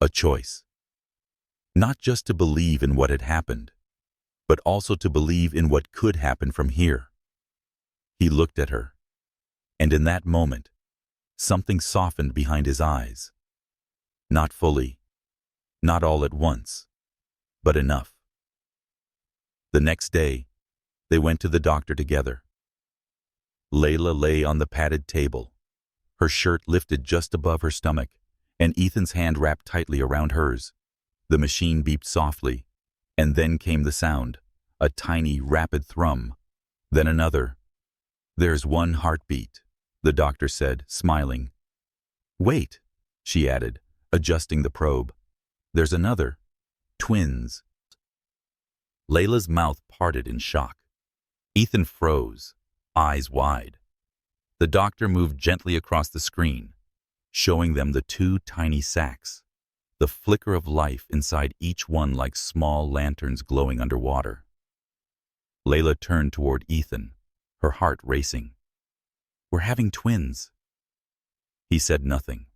A choice. Not just to believe in what had happened, but also to believe in what could happen from here. He looked at her, and in that moment, something softened behind his eyes. Not fully, not all at once, but enough. The next day, they went to the doctor together. Layla lay on the padded table, her shirt lifted just above her stomach, and Ethan's hand wrapped tightly around hers. The machine beeped softly, and then came the sound, a tiny, rapid thrum, then another. "There's one heartbeat," the doctor said, smiling. "Wait," she added, adjusting the probe. "There's another. Twins." Layla's mouth parted in shock. Ethan froze, eyes wide. The doctor moved gently across the screen, showing them the two tiny sacks, the flicker of life inside each one like small lanterns glowing underwater. Layla turned toward Ethan, her heart racing. "We're having twins." He said nothing,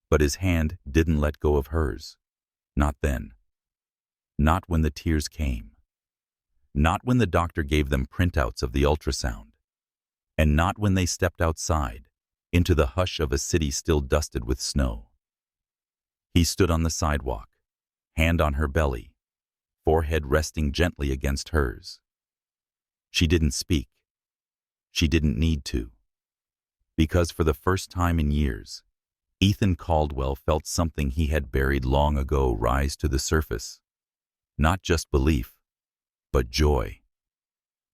but his hand didn't let go of hers. Not then. Not when the tears came. Not when the doctor gave them printouts of the ultrasound. And not when they stepped outside, into the hush of a city still dusted with snow. He stood on the sidewalk, hand on her belly, forehead resting gently against hers. She didn't speak. She didn't need to. Because for the first time in years, Ethan Caldwell felt something he had buried long ago rise to the surface. Not just belief, but joy.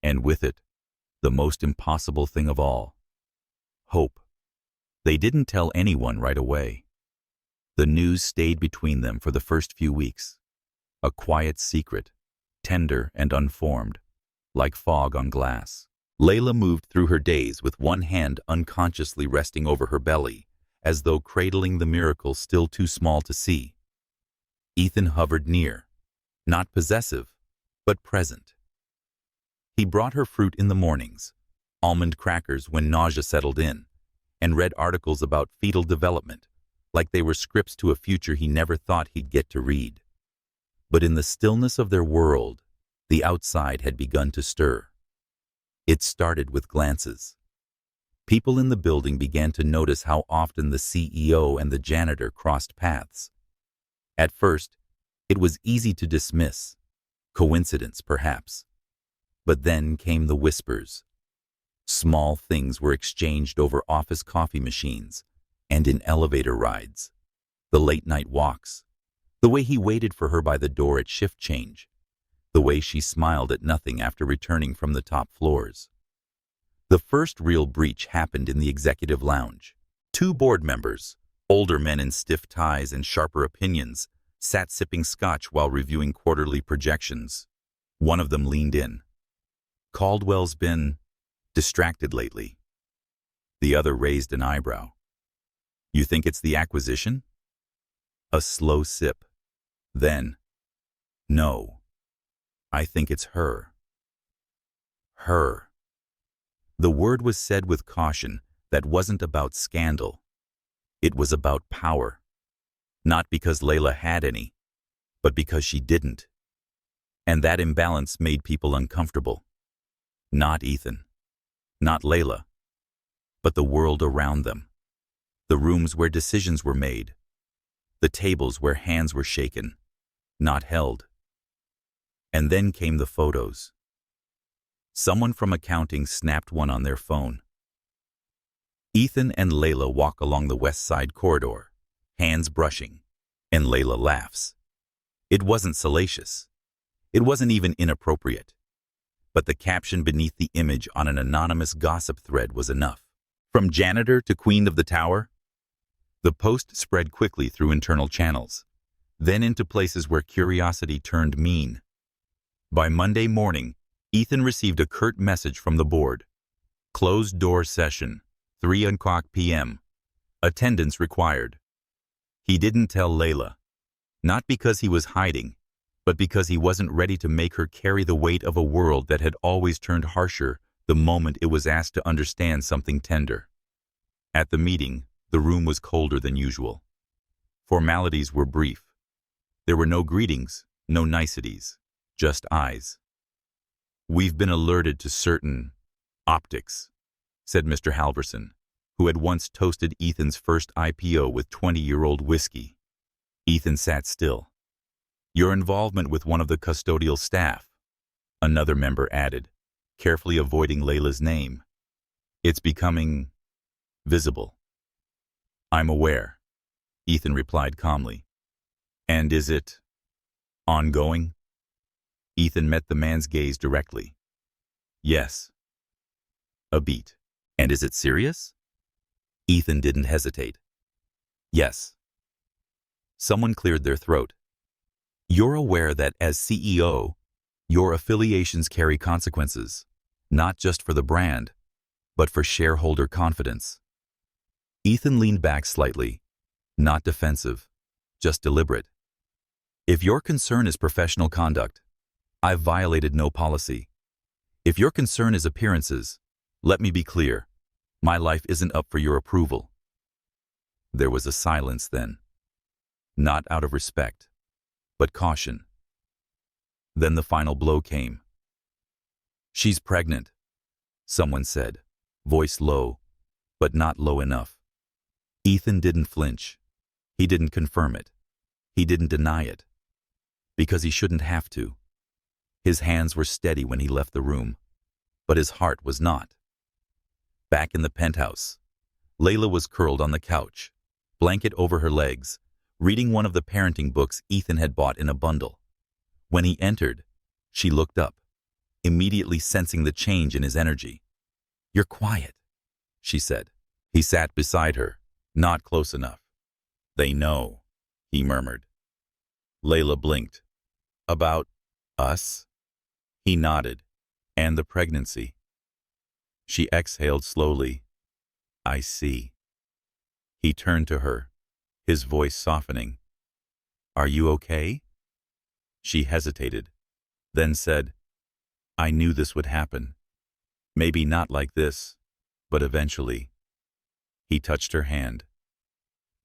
And with it, the most impossible thing of all, hope. They didn't tell anyone right away. The news stayed between them for the first few weeks, a quiet secret, tender and unformed, like fog on glass. Layla moved through her days with one hand unconsciously resting over her belly, as though cradling the miracle still too small to see. Ethan hovered near, not possessive, but present. He brought her fruit in the mornings, almond crackers when nausea settled in, and read articles about fetal development, like they were scripts to a future he never thought he'd get to read. But in the stillness of their world, the outside had begun to stir. It started with glances. People in the building began to notice how often the CEO and the janitor crossed paths. At first, it was easy to dismiss. Coincidence, perhaps. But then came the whispers. Small things were exchanged over office coffee machines and in elevator rides. The late-night walks. The way he waited for her by the door at shift change. The way she smiled at nothing after returning from the top floors. The first real breach happened in the executive lounge. Two board members, older men in stiff ties and sharper opinions, sat sipping scotch while reviewing quarterly projections. One of them leaned in. "Caldwell's been distracted lately." The other raised an eyebrow. "You think it's the acquisition?" A slow sip. Then, "No, I think it's her." Her. The word was said with caution that wasn't about scandal. It was about power. Not because Layla had any, but because she didn't. And that imbalance made people uncomfortable. Not Ethan. Not Layla. But the world around them. The rooms where decisions were made. The tables where hands were shaken, not held. And then came the photos. Someone from accounting snapped one on their phone. Ethan and Layla walk along the west side corridor, hands brushing, and Layla laughs. It wasn't salacious. It wasn't even inappropriate. But the caption beneath the image on an anonymous gossip thread was enough. From janitor to queen of the tower? The post spread quickly through internal channels, then into places where curiosity turned mean. By Monday morning, Ethan received a curt message from the board. Closed door session, 3:00 p.m. Attendance required. He didn't tell Layla, not because he was hiding, but because he wasn't ready to make her carry the weight of a world that had always turned harsher the moment it was asked to understand something tender. At the meeting, the room was colder than usual. Formalities were brief. There were no greetings, no niceties, just eyes. "We've been alerted to certain optics," said Mr. Halverson, who had once toasted Ethan's first IPO with 20-year-old whiskey. Ethan sat still. "Your involvement with one of the custodial staff," another member added, carefully avoiding Layla's name. "It's becoming visible." "I'm aware," Ethan replied calmly. "And is it ongoing?" Ethan met the man's gaze directly. "Yes." A beat. "And is it serious?" Ethan didn't hesitate. "Yes." Someone cleared their throat. "You're aware that as CEO, your affiliations carry consequences, not just for the brand, but for shareholder confidence. Ethan leaned back slightly, not defensive, just deliberate. If your concern is professional conduct, I've violated no policy. If your concern is appearances, let me be clear, my life isn't up for your approval. There was a silence then, not out of respect, but caution. Then the final blow came. "She's pregnant," someone said, voice low, but not low enough. Ethan didn't flinch. He didn't confirm it. He didn't deny it. Because he shouldn't have to. His hands were steady when he left the room, but his heart was not. Back in the penthouse, Layla was curled on the couch, blanket over her legs, reading one of the parenting books Ethan had bought in a bundle. When he entered, she looked up, immediately sensing the change in his energy. "You're quiet," she said. He sat beside her, not close enough. "They know," he murmured. Layla blinked. "About us?" He nodded. "And the pregnancy." She exhaled slowly. "I see." He turned to her, his voice softening. "Are you okay?" She hesitated, then said, "I knew this would happen. Maybe not like this, but eventually." He touched her hand.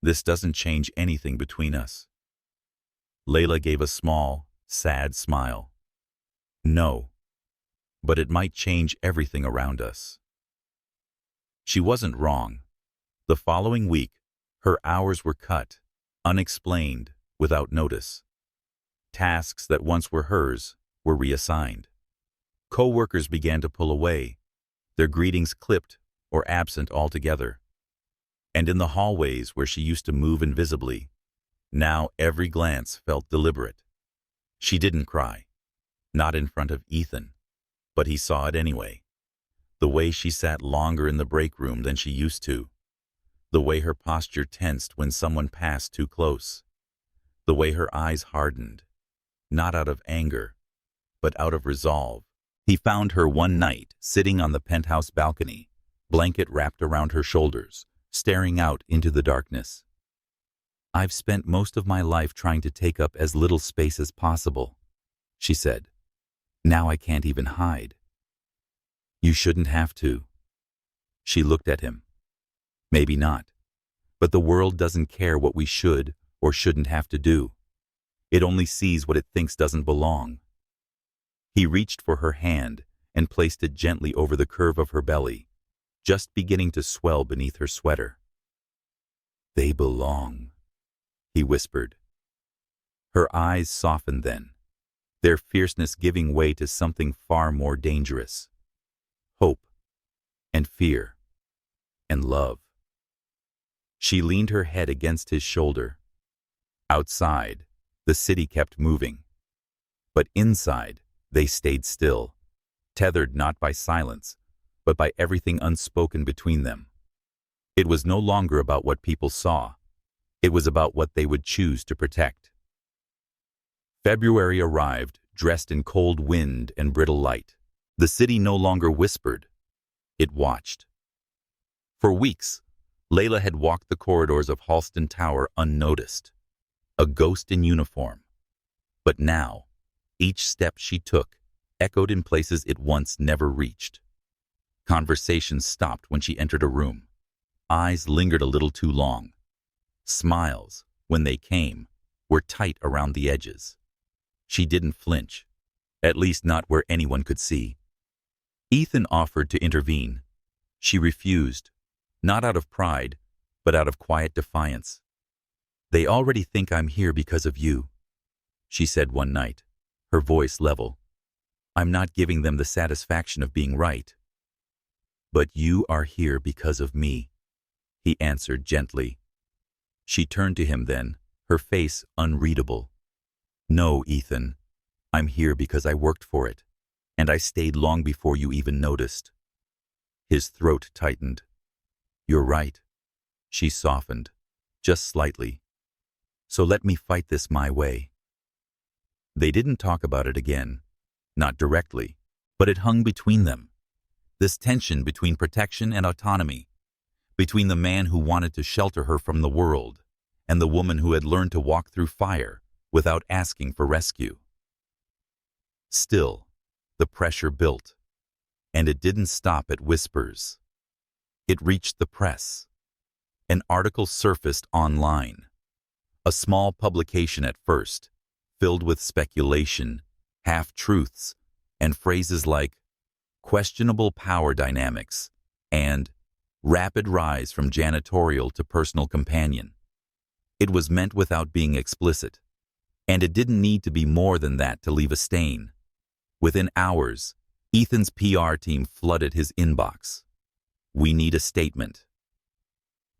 "This doesn't change anything between us." Layla gave a small, sad smile. "No, but it might change everything around us." She wasn't wrong. The following week, her hours were cut, unexplained, without notice. Tasks that once were hers were reassigned. Co-workers began to pull away, their greetings clipped or absent altogether. And in the hallways where she used to move invisibly, now every glance felt deliberate. She didn't cry, not in front of Ethan, but he saw it anyway. The way she sat longer in the break room than she used to. The way her posture tensed when someone passed too close. The way her eyes hardened, not out of anger, but out of resolve. He found her one night sitting on the penthouse balcony, blanket wrapped around her shoulders, staring out into the darkness. "I've spent most of my life trying to take up as little space as possible," she said. "Now I can't even hide." "You shouldn't have to." She looked at him. "Maybe not. But the world doesn't care what we should or shouldn't have to do. It only sees what it thinks doesn't belong." He reached for her hand and placed it gently over the curve of her belly, just beginning to swell beneath her sweater. "They belong," he whispered. Her eyes softened then, their fierceness giving way to something far more dangerous. Hope, and fear, and love. She leaned her head against his shoulder. Outside, the city kept moving. But inside, they stayed still, tethered not by silence, but by everything unspoken between them. It was no longer about what people saw. It was about what they would choose to protect. February arrived, dressed in cold wind and brittle light. The city no longer whispered. It watched. For weeks, Layla had walked the corridors of Halston Tower unnoticed, a ghost in uniform. But now, each step she took echoed in places it once never reached. Conversations stopped when she entered a room. Eyes lingered a little too long. Smiles, when they came, were tight around the edges. She didn't flinch, at least not where anyone could see. Ethan offered to intervene. She refused, not out of pride, but out of quiet defiance. "They already think I'm here because of you," she said one night, her voice level. "I'm not giving them the satisfaction of being right." "But you are here because of me," he answered gently. She turned to him then, her face unreadable. "No, Ethan, I'm here because I worked for it, and I stayed long before you even noticed." His throat tightened. "You're right," she softened, just slightly. "So let me fight this my way." They didn't talk about it again, not directly, but it hung between them. This tension between protection and autonomy, between the man who wanted to shelter her from the world and the woman who had learned to walk through fire without asking for rescue. Still, the pressure built, and it didn't stop at whispers. It reached the press. An article surfaced online. A small publication at first, filled with speculation, half-truths, and phrases like questionable power dynamics and rapid rise from janitorial to personal companion. It was meant without being explicit, and it didn't need to be more than that to leave a stain. Within hours, Ethan's PR team flooded his inbox. We need a statement.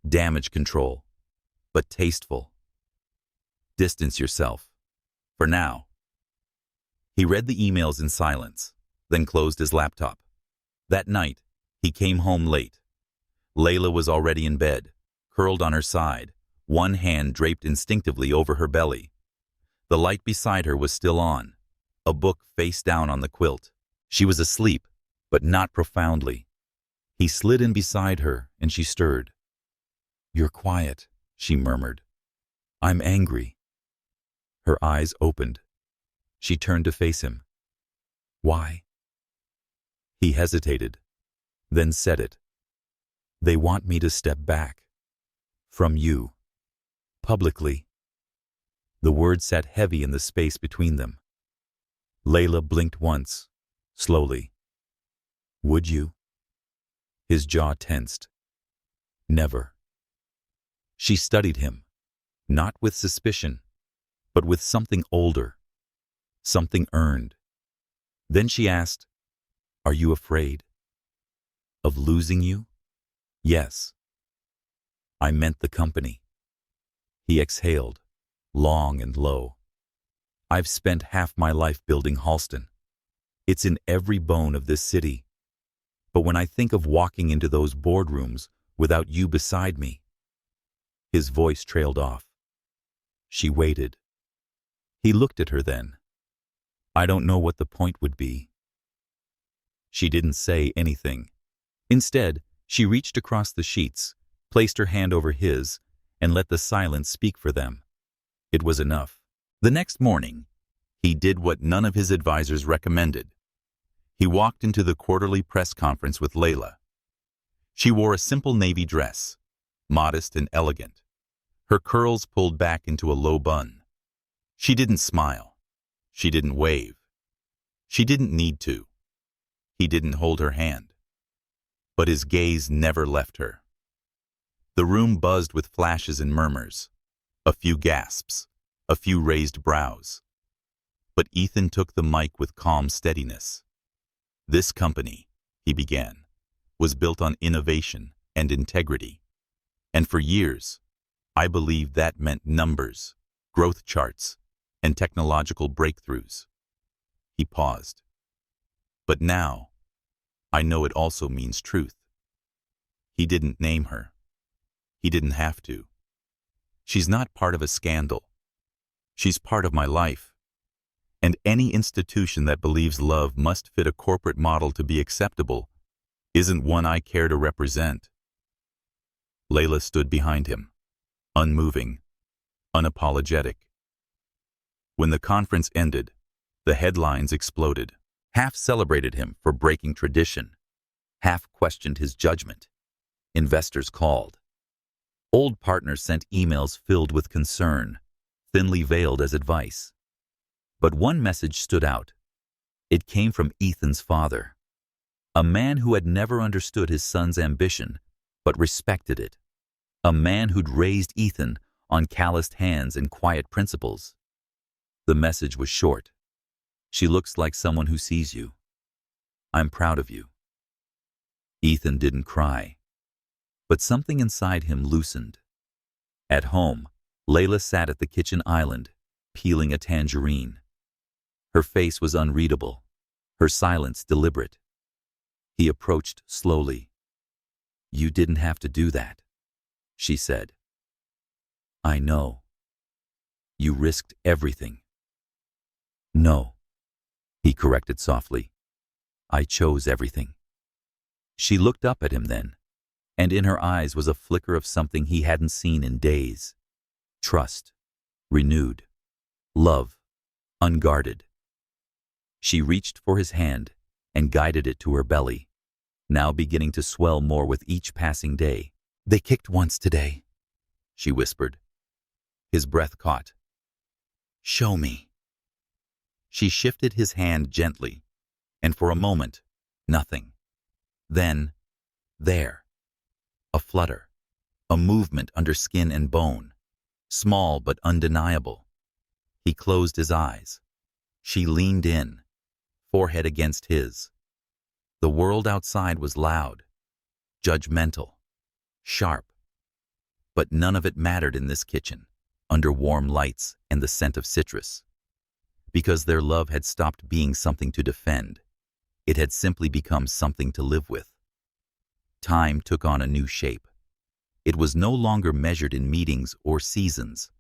Damage control, but tasteful. Distance yourself. For now. He read the emails in silence, then closed his laptop. That night, he came home late. Layla was already in bed, curled on her side, one hand draped instinctively over her belly. The light beside her was still on, a book face down on the quilt. She was asleep, but not profoundly. He slid in beside her, and she stirred. "You're quiet," she murmured. "I'm angry." Her eyes opened. She turned to face him. "Why?" He hesitated, then said it. "They want me to step back. From you. Publicly." The word sat heavy in the space between them. Layla blinked once, slowly. "Would you?" His jaw tensed. "Never." She studied him, not with suspicion, but with something older, something earned. Then she asked, "Are you afraid?" "Of losing you?" "Yes." "I meant the company." He exhaled, long and low. "I've spent half my life building Halston. It's in every bone of this city. But when I think of walking into those boardrooms without you beside me..." His voice trailed off. She waited. He looked at her then. "I don't know what the point would be." She didn't say anything. Instead, she reached across the sheets, placed her hand over his, and let the silence speak for them. It was enough. The next morning, he did what none of his advisors recommended. He walked into the quarterly press conference with Layla. She wore a simple navy dress, modest and elegant, her curls pulled back into a low bun. She didn't smile. She didn't wave. She didn't need to. He didn't hold her hand. But his gaze never left her. The room buzzed with flashes and murmurs, a few gasps, a few raised brows. But Ethan took the mic with calm steadiness. "This company," he began, "was built on innovation and integrity. And for years, I believed that meant numbers, growth charts, and technological breakthroughs." He paused. "But now, I know it also means truth." He didn't name her. He didn't have to. "She's not part of a scandal. She's part of my life. And any institution that believes love must fit a corporate model to be acceptable isn't one I care to represent." Layla stood behind him, unmoving, unapologetic. When the conference ended, the headlines exploded. Half celebrated him for breaking tradition, half questioned his judgment. Investors called. Old partners sent emails filled with concern, thinly veiled as advice. But one message stood out. It came from Ethan's father, a man who had never understood his son's ambition, but respected it. A man who'd raised Ethan on calloused hands and quiet principles. The message was short. "She looks like someone who sees you. I'm proud of you." Ethan didn't cry, but something inside him loosened. At home, Layla sat at the kitchen island, peeling a tangerine. Her face was unreadable, her silence deliberate. He approached slowly. "You didn't have to do that," she said. "I know. You risked everything." "No," he corrected softly. "I chose everything." She looked up at him then, and in her eyes was a flicker of something he hadn't seen in days. Trust, renewed. Love, unguarded. She reached for his hand and guided it to her belly, now beginning to swell more with each passing day. "They kicked once today," she whispered. His breath caught. "Show me." She shifted his hand gently, and for a moment, nothing. Then, there. A flutter, a movement under skin and bone, small but undeniable. He closed his eyes. She leaned in, forehead against his. The world outside was loud, judgmental, sharp. But none of it mattered in this kitchen, under warm lights and the scent of citrus. Because their love had stopped being something to defend. It had simply become something to live with. Time took on a new shape. It was no longer measured in meetings or seasons,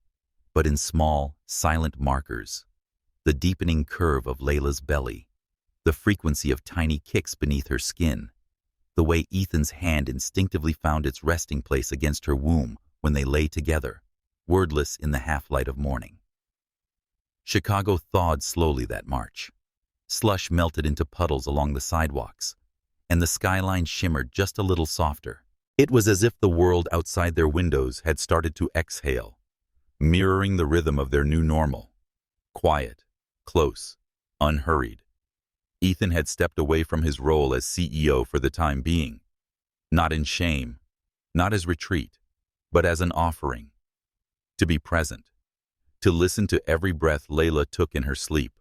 but in small, silent markers. The deepening curve of Layla's belly, the frequency of tiny kicks beneath her skin, the way Ethan's hand instinctively found its resting place against her womb when they lay together, wordless in the half-light of morning. Chicago thawed slowly that March. Slush melted into puddles along the sidewalks, and the skyline shimmered just a little softer. It was as if the world outside their windows had started to exhale, mirroring the rhythm of their new normal. Quiet, close, unhurried. Ethan had stepped away from his role as CEO for the time being, not in shame, not as retreat, but as an offering. To be present, to listen to every breath Layla took in her sleep,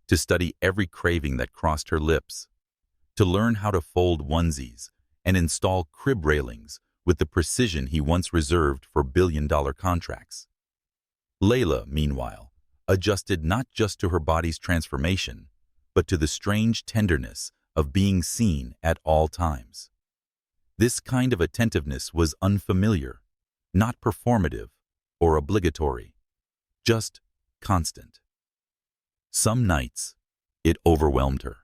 to study every craving that crossed her lips, to learn how to fold onesies and install crib railings with the precision he once reserved for billion-dollar contracts. Layla, meanwhile, adjusted not just to her body's transformation, but to the strange tenderness of being seen at all times. This kind of attentiveness was unfamiliar, not performative or obligatory, just constant. Some nights, it overwhelmed her.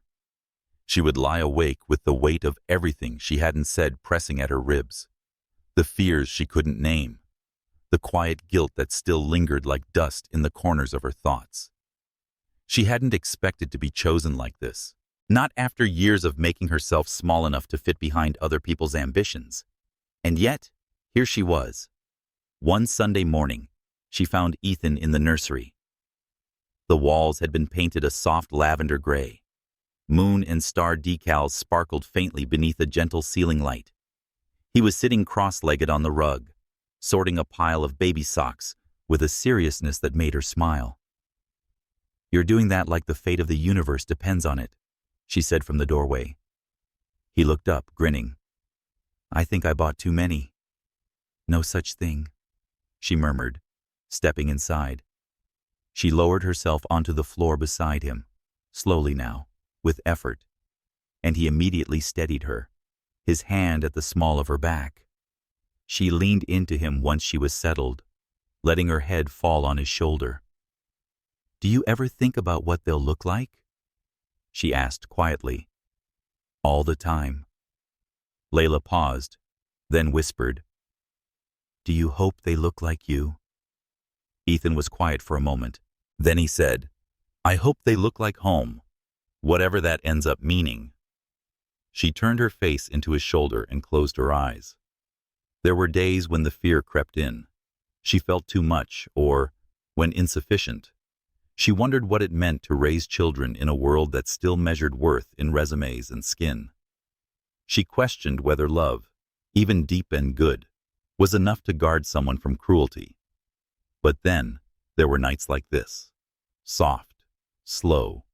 She would lie awake with the weight of everything she hadn't said pressing at her ribs, the fears she couldn't name, the quiet guilt that still lingered like dust in the corners of her thoughts. She hadn't expected to be chosen like this, not after years of making herself small enough to fit behind other people's ambitions. And yet, here she was. One Sunday morning, she found Ethan in the nursery. The walls had been painted a soft lavender gray. Moon and star decals sparkled faintly beneath a gentle ceiling light. He was sitting cross-legged on the rug, sorting a pile of baby socks with a seriousness that made her smile. "You're doing that like the fate of the universe depends on it," she said from the doorway. He looked up, grinning. "I think I bought too many." "No such thing," she murmured, stepping inside. She lowered herself onto the floor beside him, slowly now, with effort, and he immediately steadied her, his hand at the small of her back. She leaned into him once she was settled, letting her head fall on his shoulder. "Do you ever think about what they'll look like?" she asked quietly. "All the time." Layla paused, then whispered, "Do you hope they look like you?" Ethan was quiet for a moment. Then he said, "I hope they look like home, whatever that ends up meaning." She turned her face into his shoulder and closed her eyes. There were days when the fear crept in. She felt too much, or, when insufficient, she wondered what it meant to raise children in a world that still measured worth in resumes and skin. She questioned whether love, even deep and good, was enough to guard someone from cruelty. But then, there were nights like this, soft, slow,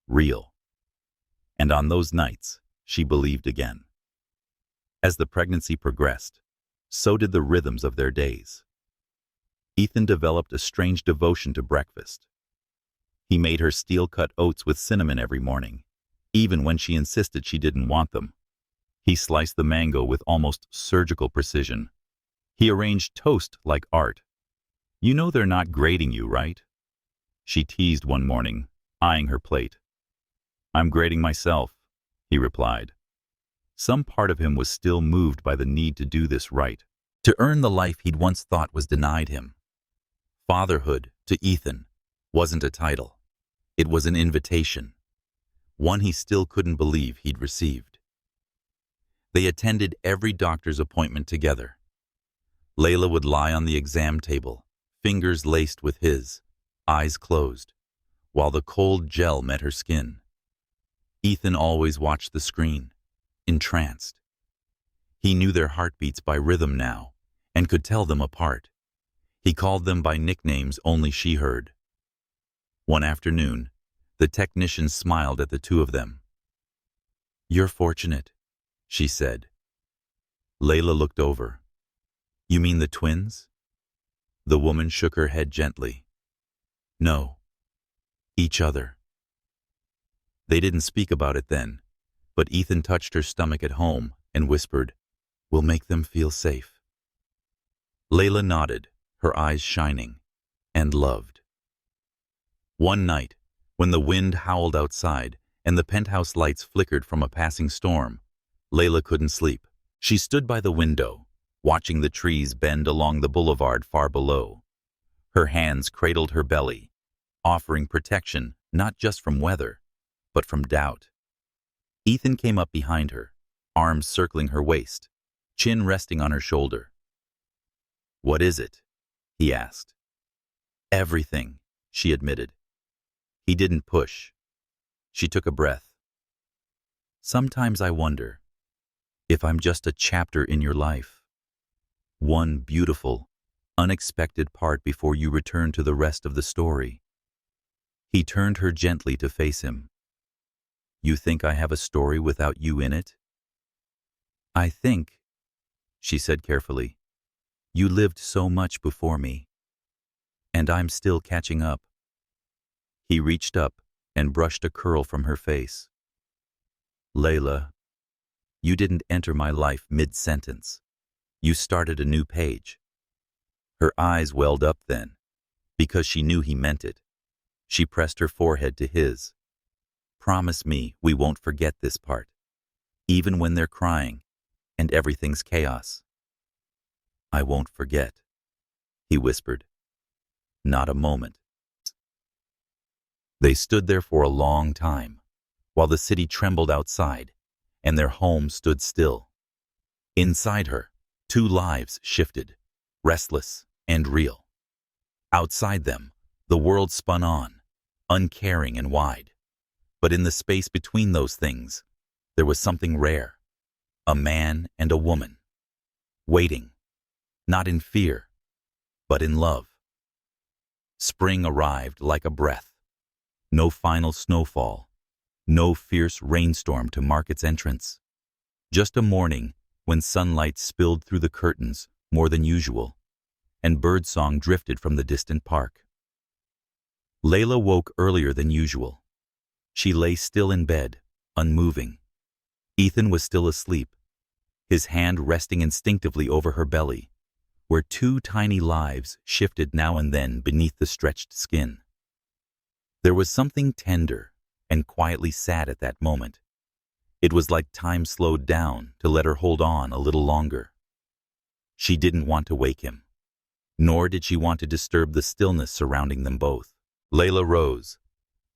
real. And on those nights, she believed again. As the pregnancy progressed, so did the rhythms of their days. Ethan developed a strange devotion to breakfast. He made her steel-cut oats with cinnamon every morning, even when she insisted she didn't want them. He sliced the mango with almost surgical precision. He arranged toast like art. "You know they're not grading you, right?" she teased one morning, eyeing her plate. "I'm grading myself," he replied. Some part of him was still moved by the need to do this right, to earn the life he'd once thought was denied him. Fatherhood, to Ethan, wasn't a title. It was an invitation, one he still couldn't believe he'd received. They attended every doctor's appointment together. Layla would lie on the exam table, fingers laced with his, eyes closed, while the cold gel met her skin. Ethan always watched the screen, entranced. He knew their heartbeats by rhythm now, and could tell them apart. He called them by nicknames only she heard. One afternoon, the technician smiled at the two of them. "You're fortunate," she said. Layla looked over. "You mean the twins?" The woman shook her head gently. "No, each other." They didn't speak about it then, but Ethan touched her stomach at home and whispered, "We'll make them feel safe." Layla nodded, her eyes shining, and loved. One night, when the wind howled outside and the penthouse lights flickered from a passing storm, Layla couldn't sleep. She stood by the window, watching the trees bend along the boulevard far below. Her hands cradled her belly, offering protection not just from weather, but from doubt. Ethan came up behind her, arms circling her waist, chin resting on her shoulder. "What is it?" he asked. "Everything," she admitted. He didn't push. She took a breath. "Sometimes I wonder if I'm just a chapter in your life. One beautiful, unexpected part before you return to the rest of the story." He turned her gently to face him. "You think I have a story without you in it?" "I think," she said carefully, "you lived so much before me. And I'm still catching up." He reached up and brushed a curl from her face. "Layla, you didn't enter my life mid-sentence. You started a new page." Her eyes welled up then, because she knew he meant it. She pressed her forehead to his. "Promise me we won't forget this part, even when they're crying and everything's chaos." "I won't forget," he whispered. "Not a moment." They stood there for a long time, while the city trembled outside, and their home stood still. Inside her, two lives shifted, restless and real. Outside them, the world spun on, uncaring and wide. But in the space between those things, there was something rare, a man and a woman, waiting, not in fear, but in love. Spring arrived like a breath. No final snowfall, no fierce rainstorm to mark its entrance. Just a morning when sunlight spilled through the curtains more than usual, and birdsong drifted from the distant park. Layla woke earlier than usual. She lay still in bed, unmoving. Ethan was still asleep, his hand resting instinctively over her belly, where two tiny lives shifted now and then beneath the stretched skin. There was something tender and quietly sad at that moment. It was like time slowed down to let her hold on a little longer. She didn't want to wake him, nor did she want to disturb the stillness surrounding them both. Layla rose,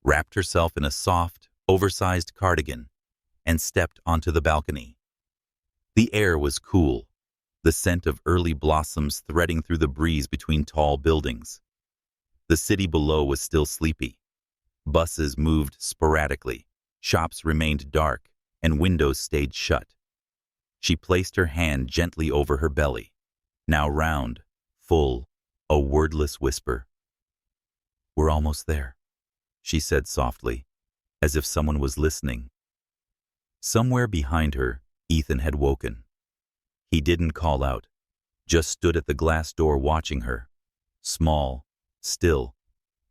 wrapped herself in a soft, oversized cardigan, and stepped onto the balcony. The air was cool, the scent of early blossoms threading through the breeze between tall buildings. The city below was still sleepy. Buses moved sporadically, shops remained dark, and windows stayed shut. She placed her hand gently over her belly, now round, full, a wordless whisper. "We're almost there," she said softly, as if someone was listening. Somewhere behind her, Ethan had woken. He didn't call out, just stood at the glass door watching her, small, still,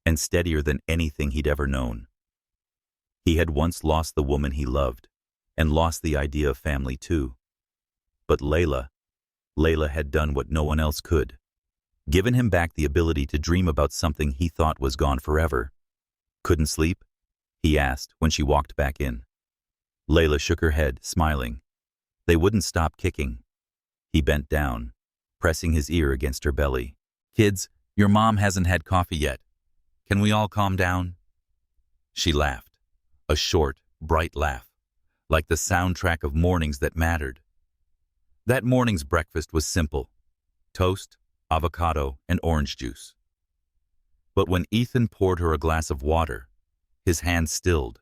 and steadier than anything he'd ever known. He had once lost the woman he loved, and lost the idea of family too. But Layla had done what no one else could, given him back the ability to dream about something he thought was gone forever. "Couldn't sleep?" he asked when she walked back in. Layla shook her head, smiling. They wouldn't stop kicking. He bent down, pressing his ear against her belly. "Kids, your mom hasn't had coffee yet. Can we all calm down?" She laughed, a short, bright laugh, like the soundtrack of mornings that mattered. That morning's breakfast was simple: toast, avocado, and orange juice. But when Ethan poured her a glass of water, his hand stilled.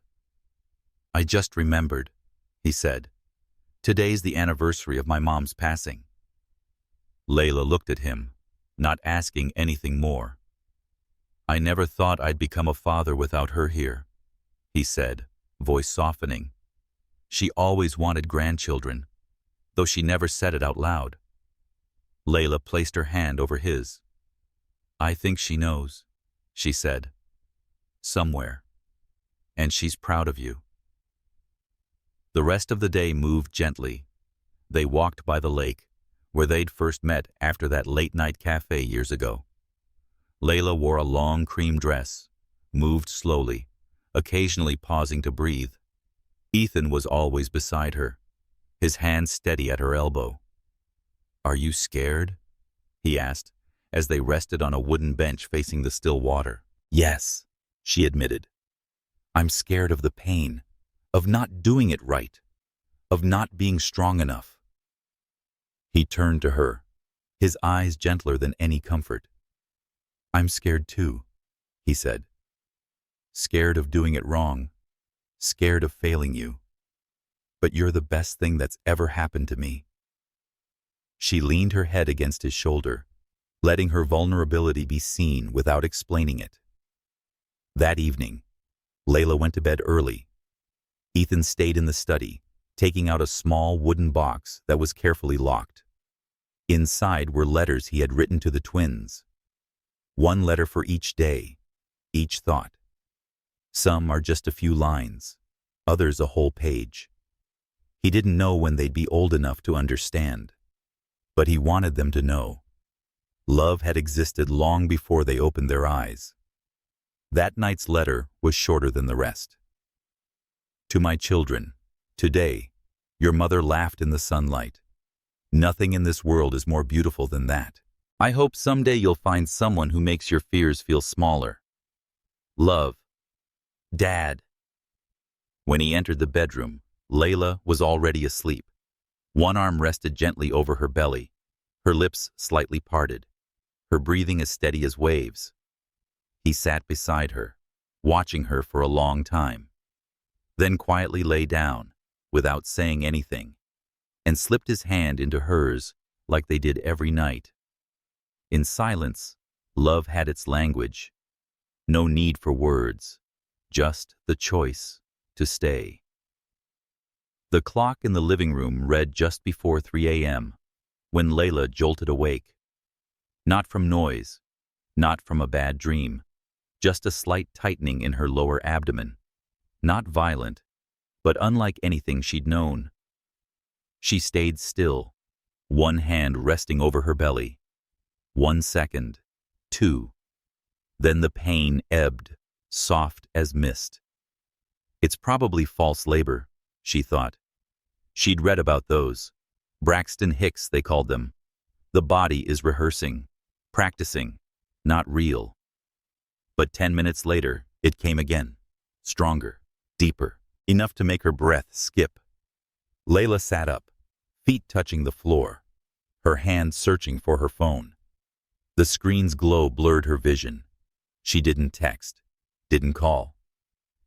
"I just remembered," he said. "Today's the anniversary of my mom's passing." Layla looked at him, not asking anything more. "I never thought I'd become a father without her here," he said, voice softening. "She always wanted grandchildren, though she never said it out loud." Layla placed her hand over his. "I think she knows," she said. "Somewhere. And she's proud of you." The rest of the day moved gently. They walked by the lake, where they'd first met after that late-night cafe years ago. Layla wore a long cream dress, moved slowly, occasionally pausing to breathe. Ethan was always beside her, his hand steady at her elbow. "Are you scared?" he asked, as they rested on a wooden bench facing the still water. "Yes," she admitted. "I'm scared of the pain, of not doing it right, of not being strong enough." He turned to her, his eyes gentler than any comfort. "I'm scared too," he said. "Scared of doing it wrong, scared of failing you. But you're the best thing that's ever happened to me." She leaned her head against his shoulder, letting her vulnerability be seen without explaining it. That evening, Layla went to bed early. Ethan stayed in the study, taking out a small wooden box that was carefully locked. Inside were letters he had written to the twins. One letter for each day, each thought. Some are just a few lines, others a whole page. He didn't know when they'd be old enough to understand, but he wanted them to know. Love had existed long before they opened their eyes. That night's letter was shorter than the rest. "To my children, today, your mother laughed in the sunlight. Nothing in this world is more beautiful than that. I hope someday you'll find someone who makes your fears feel smaller. Love, Dad." When he entered the bedroom, Layla was already asleep. One arm rested gently over her belly, her lips slightly parted, her breathing as steady as waves. He sat beside her, watching her for a long time, then quietly lay down, without saying anything, and slipped his hand into hers like they did every night. In silence, love had its language. No need for words, just the choice to stay. The clock in the living room read just before 3 a.m. when Layla jolted awake. Not from noise, not from a bad dream, just a slight tightening in her lower abdomen. Not violent, but unlike anything she'd known. She stayed still, one hand resting over her belly. 1 second, 2. Then the pain ebbed, soft as mist. It's probably false labor, she thought. She'd read about those. Braxton Hicks, they called them. The body is rehearsing, practicing, not real. But 10 minutes later, it came again, stronger, deeper, enough to make her breath skip. Layla sat up, feet touching the floor, her hand searching for her phone. The screen's glow blurred her vision. She didn't text, didn't call.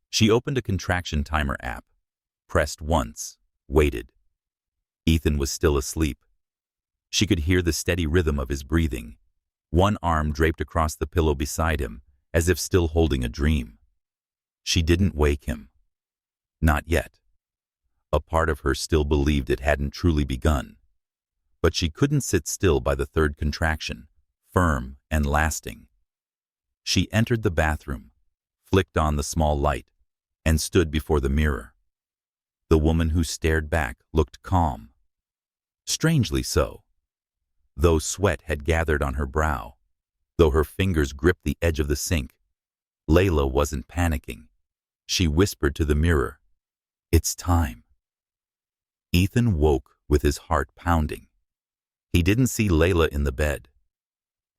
She opened a contraction timer app, pressed once, waited. Ethan was still asleep. She could hear the steady rhythm of his breathing, one arm draped across the pillow beside him, as if still holding a dream. She didn't wake him. Not yet. A part of her still believed it hadn't truly begun. But she couldn't sit still by the third contraction, firm and lasting. She entered the bathroom, flicked on the small light, and stood before the mirror. The woman who stared back looked calm. Strangely so. Though sweat had gathered on her brow, though her fingers gripped the edge of the sink, Layla wasn't panicking. She whispered to the mirror, "It's time." Ethan woke with his heart pounding. He didn't see Layla in the bed.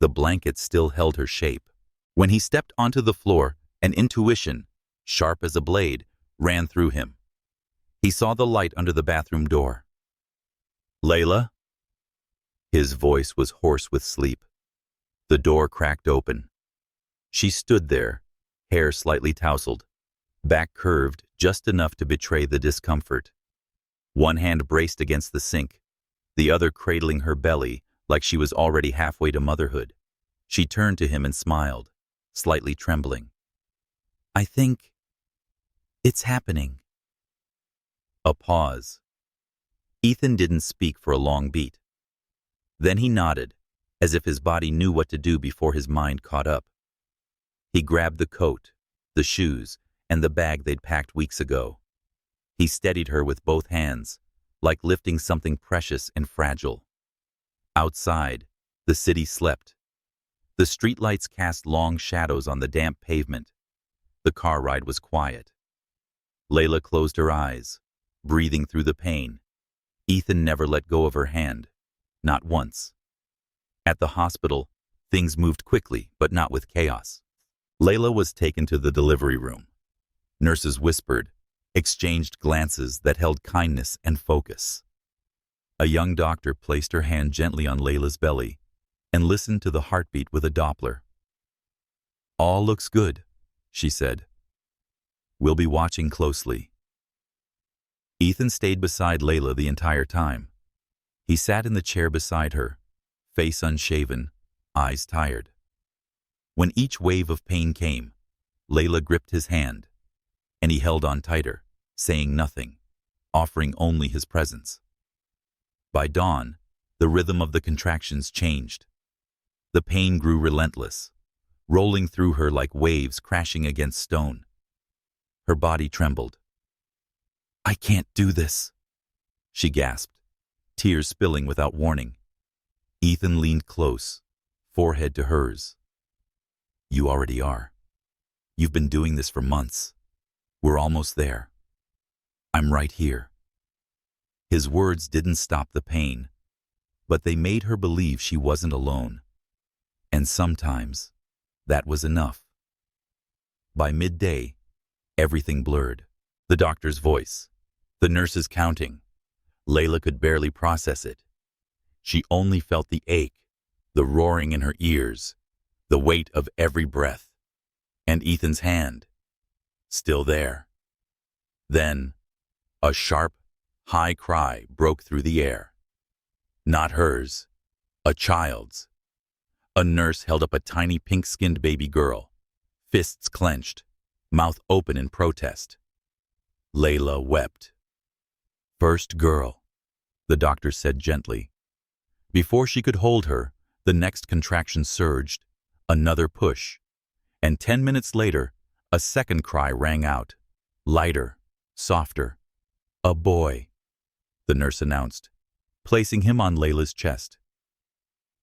The blanket still held her shape. When he stepped onto the floor, an intuition, sharp as a blade, ran through him. He saw the light under the bathroom door. "Layla?" His voice was hoarse with sleep. The door cracked open. She stood there, hair slightly tousled, back curved just enough to betray the discomfort. One hand braced against the sink, the other cradling her belly like she was already halfway to motherhood. She turned to him and smiled, slightly trembling. "I think it's happening." A pause. Ethan didn't speak for a long beat. Then he nodded, as if his body knew what to do before his mind caught up. He grabbed the coat, the shoes, and the bag they'd packed weeks ago. He steadied her with both hands, like lifting something precious and fragile. Outside, the city slept. The streetlights cast long shadows on the damp pavement. The car ride was quiet. Layla closed her eyes, breathing through the pain. Ethan never let go of her hand, not once. At the hospital, things moved quickly, but not with chaos. Layla was taken to the delivery room. Nurses whispered, exchanged glances that held kindness and focus. A young doctor placed her hand gently on Layla's belly and listened to the heartbeat with a Doppler. "All looks good," she said. "We'll be watching closely." Ethan stayed beside Layla the entire time. He sat in the chair beside her, face unshaven, eyes tired. When each wave of pain came, Layla gripped his hand, and he held on tighter, saying nothing, offering only his presence. By dawn, the rhythm of the contractions changed. The pain grew relentless, rolling through her like waves crashing against stone. Her body trembled. "I can't do this," she gasped, tears spilling without warning. Ethan leaned close, forehead to hers. "You already are. You've been doing this for months. We're almost there. I'm right here." His words didn't stop the pain, but they made her believe she wasn't alone. And sometimes, that was enough. By midday, everything blurred. The doctor's voice, the nurses counting. Layla could barely process it. She only felt the ache, the roaring in her ears, the weight of every breath. And Ethan's hand, still there. Then, a sharp, high cry broke through the air. Not hers, a child's. A nurse held up a tiny pink-skinned baby girl, fists clenched, mouth open in protest. Layla wept. "First girl," the doctor said gently. Before she could hold her, the next contraction surged, another push, and 10 minutes later, a second cry rang out, lighter, softer. "A boy," the nurse announced, placing him on Layla's chest.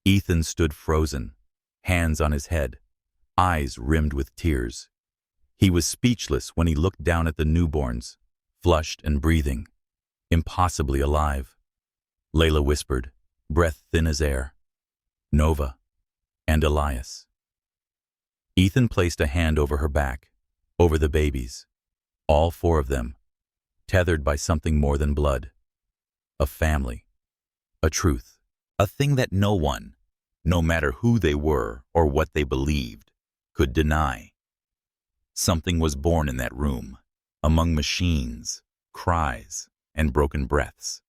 Ethan stood frozen, hands on his head, eyes rimmed with tears. He was speechless when he looked down at the newborns, flushed and breathing, impossibly alive. Layla whispered, breath thin as air, "Nova and Elias." Ethan placed a hand over her back, over the babies, all 4 of them, tethered by something more than blood. A family, a truth, a thing that no one, no matter who they were or what they believed, could deny. Something was born in that room, among machines, cries, and broken breaths.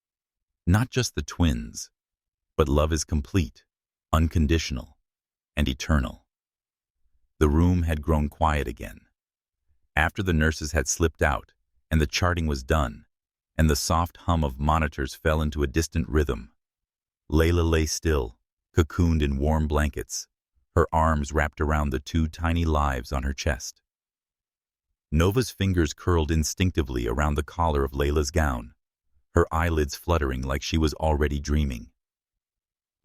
Not just the twins, but love is complete, unconditional, and eternal. The room had grown quiet again. After the nurses had slipped out, and the charting was done, and the soft hum of monitors fell into a distant rhythm, Layla lay still, cocooned in warm blankets, her arms wrapped around the 2 tiny lives on her chest. Nova's fingers curled instinctively around the collar of Layla's gown, her eyelids fluttering like she was already dreaming.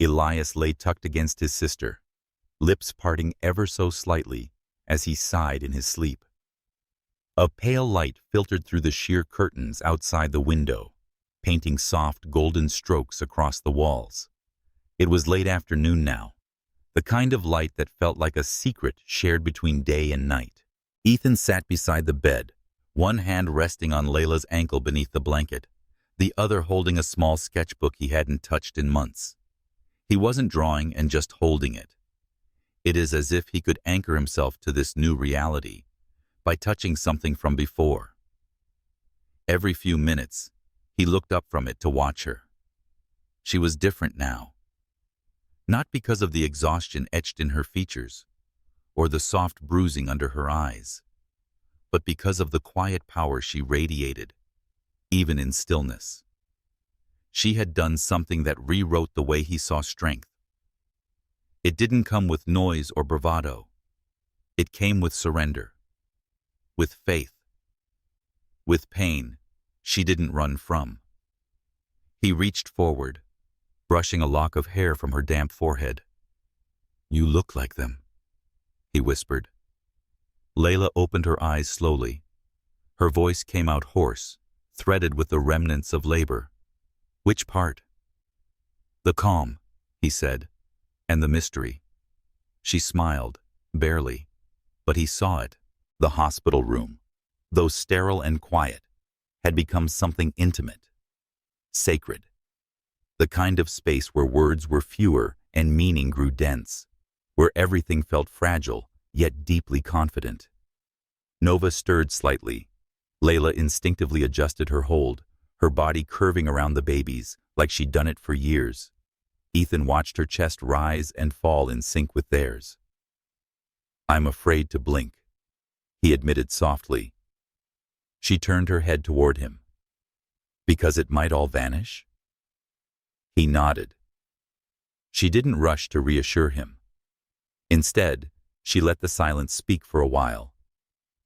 Elias lay tucked against his sister, lips parting ever so slightly as he sighed in his sleep. A pale light filtered through the sheer curtains outside the window, painting soft, golden strokes across the walls. It was late afternoon now, the kind of light that felt like a secret shared between day and night. Ethan sat beside the bed, one hand resting on Layla's ankle beneath the blanket, the other holding a small sketchbook he hadn't touched in months. He wasn't drawing and just holding it. It is as if he could anchor himself to this new reality by touching something from before. Every few minutes, he looked up from it to watch her. She was different now. Not because of the exhaustion etched in her features, or the soft bruising under her eyes, but because of the quiet power she radiated, even in stillness. She had done something that rewrote the way he saw strength. It didn't come with noise or bravado. It came with surrender, with faith, with pain she didn't run from. He reached forward, brushing a lock of hair from her damp forehead. "You look like them," he whispered. Layla opened her eyes slowly. Her voice came out hoarse, threaded with the remnants of labor. "Which part?" "The calm," he said, "and the mystery." She smiled, barely, but he saw it. The hospital room, though sterile and quiet, had become something intimate, sacred. The kind of space where words were fewer and meaning grew dense, where everything felt fragile, yet deeply confident. Nova stirred slightly. Layla instinctively adjusted her hold, her body curving around the babies like she'd done it for years. Ethan watched her chest rise and fall in sync with theirs. "I'm afraid to blink," he admitted softly. She turned her head toward him. "Because it might all vanish?" He nodded. She didn't rush to reassure him. Instead, she let the silence speak for a while.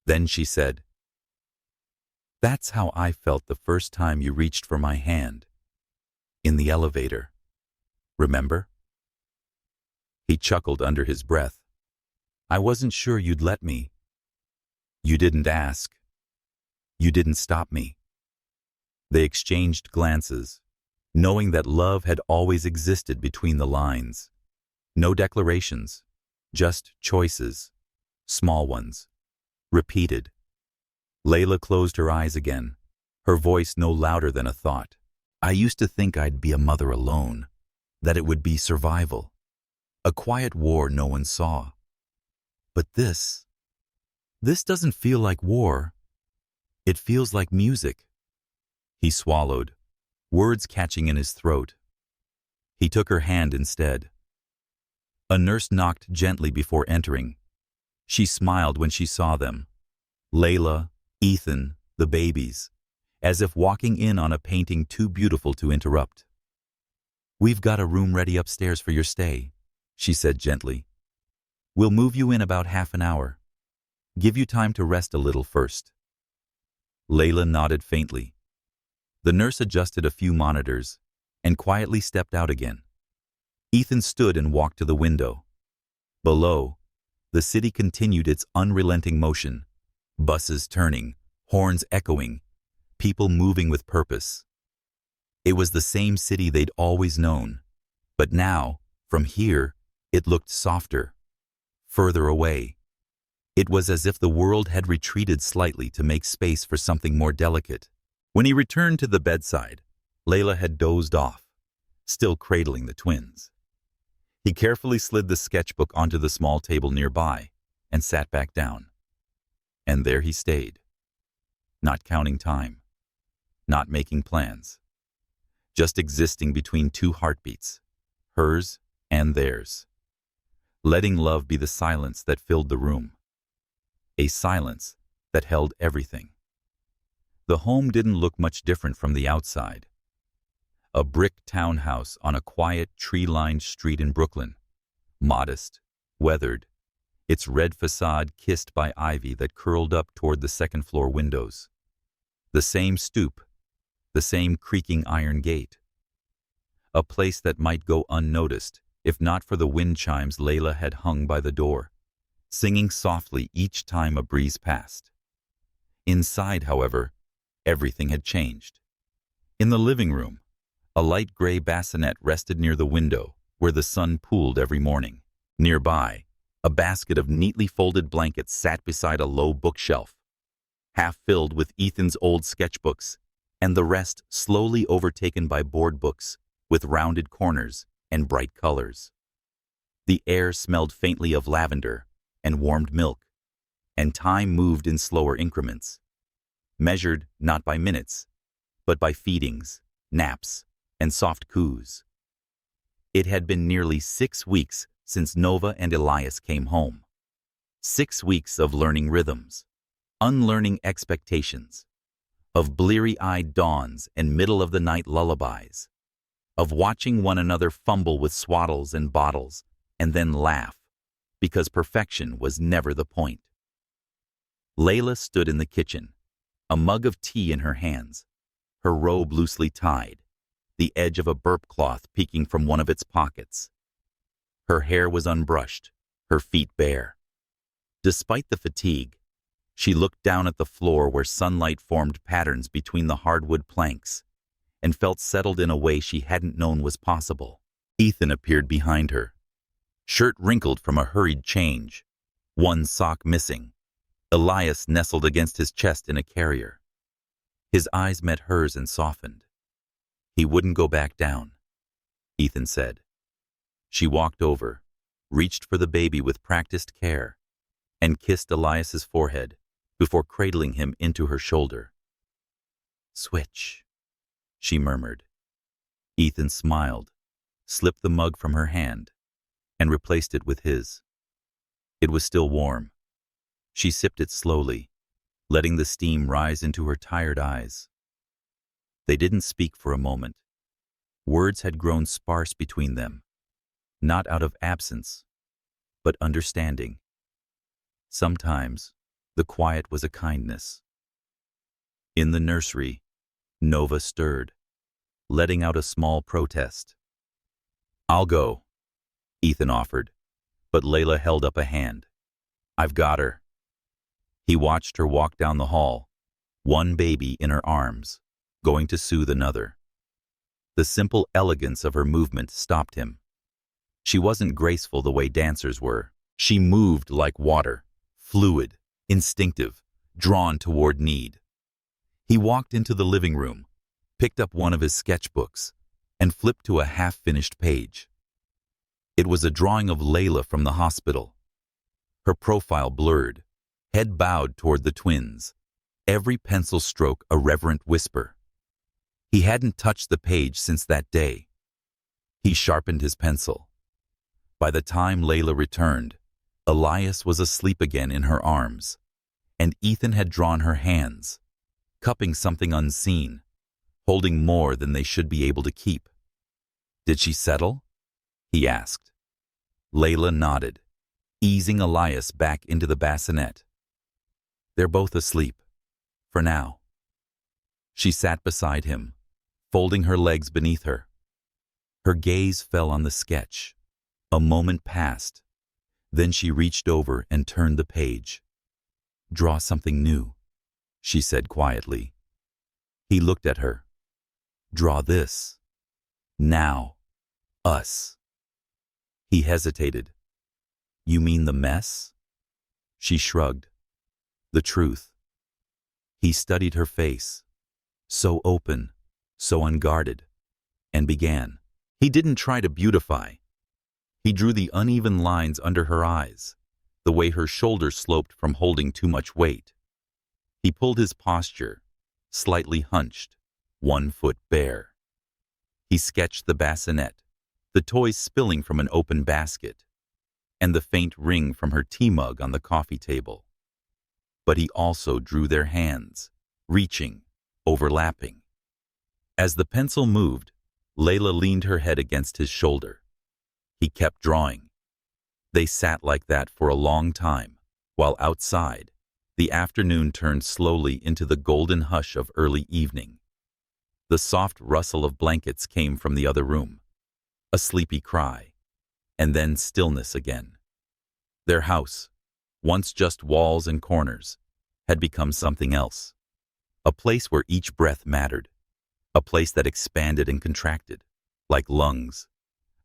Then she said, "That's how I felt the first time you reached for my hand. In the elevator. Remember?" He chuckled under his breath. "I wasn't sure you'd let me." "You didn't ask. You didn't stop me." They exchanged glances, knowing that love had always existed between the lines. No declarations, just choices, small ones, repeated. Layla closed her eyes again, her voice no louder than a thought. "I used to think I'd be a mother alone, that it would be survival, a quiet war no one saw. But this doesn't feel like war. It feels like music." He swallowed, words catching in his throat. He took her hand instead. A nurse knocked gently before entering. She smiled when she saw them. Layla, Ethan, the babies, as if walking in on a painting too beautiful to interrupt. "We've got a room ready upstairs for your stay," she said gently. "We'll move you in about half an hour. Give you time to rest a little first." Layla nodded faintly. The nurse adjusted a few monitors and quietly stepped out again. Ethan stood and walked to the window. Below, the city continued its unrelenting motion, buses turning, horns echoing, people moving with purpose. It was the same city they'd always known, but now, from here, it looked softer, further away. It was as if the world had retreated slightly to make space for something more delicate. When he returned to the bedside, Layla had dozed off, still cradling the twins. He carefully slid the sketchbook onto the small table nearby and sat back down. And there he stayed, not counting time, not making plans, just existing between two heartbeats, hers and theirs, letting love be the silence that filled the room, a silence that held everything. The home didn't look much different from the outside. A brick townhouse on a quiet, tree-lined street in Brooklyn, modest, weathered, its red facade kissed by ivy that curled up toward the second-floor windows. The same stoop, the same creaking iron gate. A place that might go unnoticed if not for the wind chimes Layla had hung by the door, singing softly each time a breeze passed. Inside, however, everything had changed. In the living room, a light gray bassinet rested near the window where the sun pooled every morning. Nearby, a basket of neatly folded blankets sat beside a low bookshelf, half filled with Ethan's old sketchbooks, and the rest slowly overtaken by board books with rounded corners and bright colors. The air smelled faintly of lavender and warmed milk, and time moved in slower increments, measured not by minutes, but by feedings, naps, and soft coos. It had been nearly 6 weeks since Nova and Elias came home. 6 weeks of learning rhythms, unlearning expectations, of bleary-eyed dawns and middle-of-the-night lullabies, of watching one another fumble with swaddles and bottles and then laugh, because perfection was never the point. Layla stood in the kitchen, a mug of tea in her hands, her robe loosely tied, the edge of a burp cloth peeking from one of its pockets. Her hair was unbrushed, her feet bare. Despite the fatigue, she looked down at the floor where sunlight formed patterns between the hardwood planks and felt settled in a way she hadn't known was possible. Ethan appeared behind her, shirt wrinkled from a hurried change, one sock missing. Elias nestled against his chest in a carrier. His eyes met hers and softened. He wouldn't go back down, Ethan said. She walked over, reached for the baby with practiced care, and kissed Elias's forehead before cradling him into her shoulder. "Switch," she murmured. Ethan smiled, slipped the mug from her hand, and replaced it with his. It was still warm. She sipped it slowly, letting the steam rise into her tired eyes. They didn't speak for a moment. Words had grown sparse between them, not out of absence, but understanding. Sometimes, the quiet was a kindness. In the nursery, Nova stirred, letting out a small protest. "I'll go," Ethan offered, but Layla held up a hand. "I've got her." He watched her walk down the hall, one baby in her arms, going to soothe another. The simple elegance of her movement stopped him. She wasn't graceful the way dancers were. She moved like water, fluid, instinctive, drawn toward need. He walked into the living room, picked up one of his sketchbooks, and flipped to a half-finished page. It was a drawing of Layla from the hospital. Her profile blurred, head bowed toward the twins, every pencil stroke a reverent whisper. He hadn't touched the page since that day. He sharpened his pencil. By the time Layla returned, Elias was asleep again in her arms, and Ethan had drawn her hands, cupping something unseen, holding more than they should be able to keep. "Did she settle?" he asked. Layla nodded, easing Elias back into the bassinet. "They're both asleep, for now." She sat beside him, folding her legs beneath her. Her gaze fell on the sketch. A moment passed. Then she reached over and turned the page. "Draw something new," she said quietly. He looked at her. "Draw this. Now. Us." He hesitated. "You mean the mess?" She shrugged. "The truth." He studied her face, so open, so unguarded, and began. He didn't try to beautify. He drew the uneven lines under her eyes, the way her shoulders sloped from holding too much weight. He pulled his posture, slightly hunched, one foot bare. He sketched the bassinet, the toys spilling from an open basket, and the faint ring from her tea mug on the coffee table. But he also drew their hands, reaching, overlapping. As the pencil moved, Layla leaned her head against his shoulder. He kept drawing. They sat like that for a long time, while outside, the afternoon turned slowly into the golden hush of early evening. The soft rustle of blankets came from the other room, a sleepy cry, and then stillness again. Their house, once just walls and corners, had become something else, a place where each breath mattered, A place that expanded and contracted, like lungs.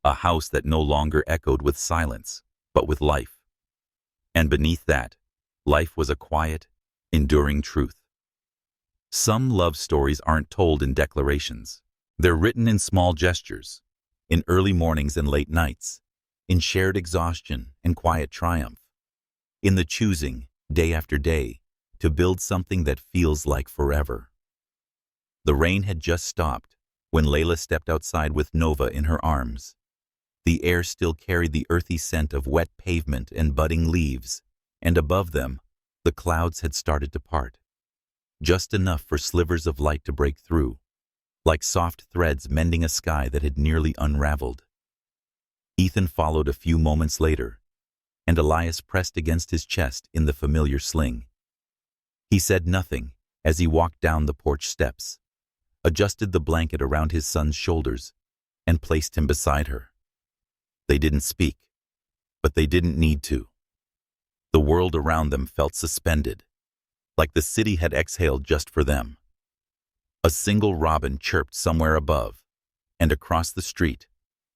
A house that no longer echoed with silence, but with life. And beneath that, life was a quiet, enduring truth. Some love stories aren't told in declarations. They're written in small gestures, in early mornings and late nights, in shared exhaustion and quiet triumph, in the choosing, day after day, to build something that feels like forever. The rain had just stopped when Layla stepped outside with Nova in her arms. The air still carried the earthy scent of wet pavement and budding leaves, and above them, the clouds had started to part. Just enough for slivers of light to break through, like soft threads mending a sky that had nearly unraveled. Ethan followed a few moments later, and Elias pressed against his chest in the familiar sling. He said nothing as he walked down the porch steps, adjusted the blanket around his son's shoulders, and placed him beside her. They didn't speak, but they didn't need to. The world around them felt suspended, like the city had exhaled just for them. A single robin chirped somewhere above, and across the street,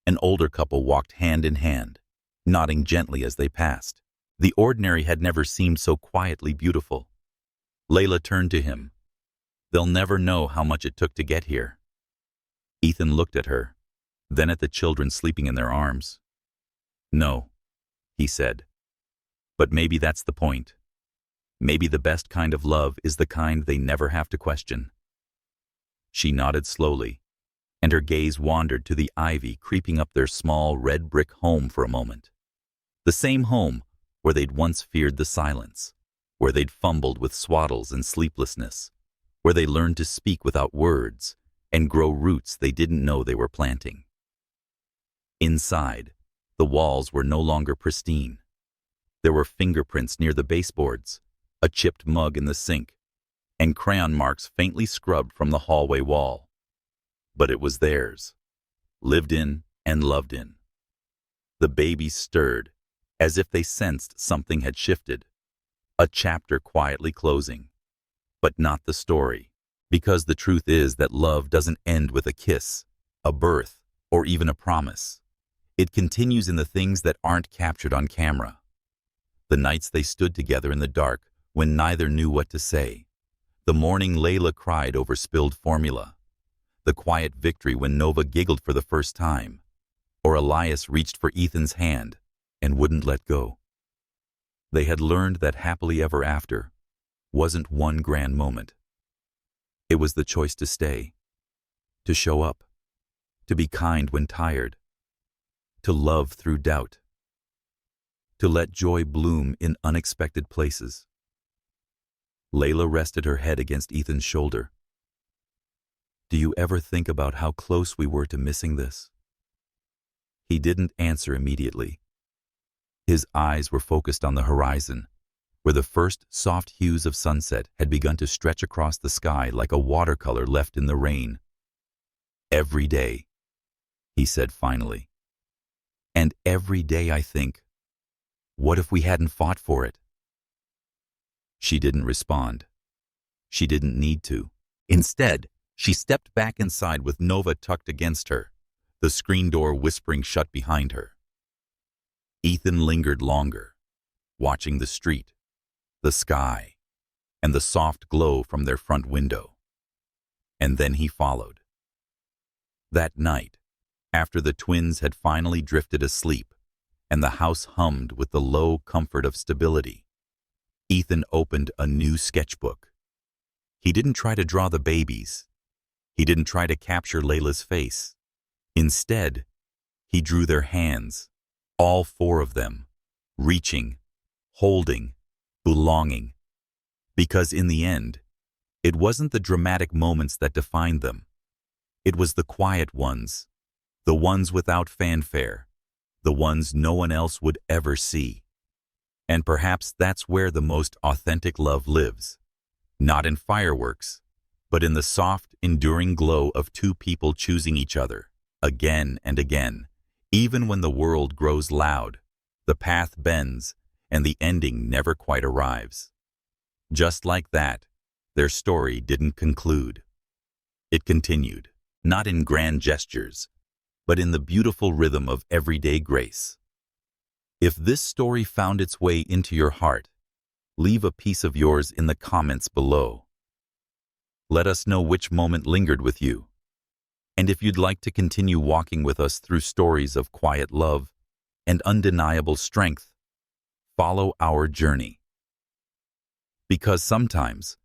an older couple walked hand in hand, nodding gently as they passed. The ordinary had never seemed so quietly beautiful. Layla turned to him. They'll never know how much it took to get here. Ethan looked at her, then at the children sleeping in their arms. No, he said. But maybe that's the point. Maybe the best kind of love is the kind they never have to question. She nodded slowly, and her gaze wandered to the ivy creeping up their small red brick home for a moment. The same home where they'd once feared the silence, where they'd fumbled with swaddles and sleeplessness, where they learned to speak without words and grow roots they didn't know they were planting. Inside, the walls were no longer pristine. There were fingerprints near the baseboards, a chipped mug in the sink, and crayon marks faintly scrubbed from the hallway wall. But it was theirs, lived in and loved in. The babies stirred, as if they sensed something had shifted, a chapter quietly closing. But not the story, because the truth is that love doesn't end with a kiss, a birth, or even a promise. It continues in the things that aren't captured on camera. The nights they stood together in the dark when neither knew what to say. The morning Layla cried over spilled formula. The quiet victory when Nova giggled for the first time. Or Elias reached for Ethan's hand and wouldn't let go. They had learned that happily ever after wasn't one grand moment. It was the choice to stay, to show up, to be kind when tired, to love through doubt, to let joy bloom in unexpected places. Layla rested her head against Ethan's shoulder. Do you ever think about how close we were to missing this? He didn't answer immediately. His eyes were focused on the horizon, where the first soft hues of sunset had begun to stretch across the sky like a watercolor left in the rain. Every day, he said finally. And every day I think, what if we hadn't fought for it? She didn't respond. She didn't need to. Instead, she stepped back inside with Nova tucked against her, the screen door whispering shut behind her. Ethan lingered longer, watching the street, the sky, and the soft glow from their front window. And then he followed. That night, after the twins had finally drifted asleep and the house hummed with the low comfort of stability, Ethan opened a new sketchbook. He didn't try to draw the babies. He didn't try to capture Layla's face. Instead, he drew their hands, all four of them, reaching, holding, belonging. Because in the end, it wasn't the dramatic moments that defined them. It was the quiet ones, the ones without fanfare, the ones no one else would ever see. And perhaps that's where the most authentic love lives. Not in fireworks, but in the soft, enduring glow of two people choosing each other, again and again, even when the world grows loud, the path bends, and the ending never quite arrives. Just like that, their story didn't conclude. It continued, not in grand gestures, but in the beautiful rhythm of everyday grace. If this story found its way into your heart, leave a piece of yours in the comments below. Let us know which moment lingered with you. And if you'd like to continue walking with us through stories of quiet love and undeniable strength, follow our journey. Because sometimes,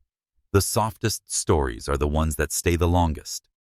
the softest stories are the ones that stay the longest.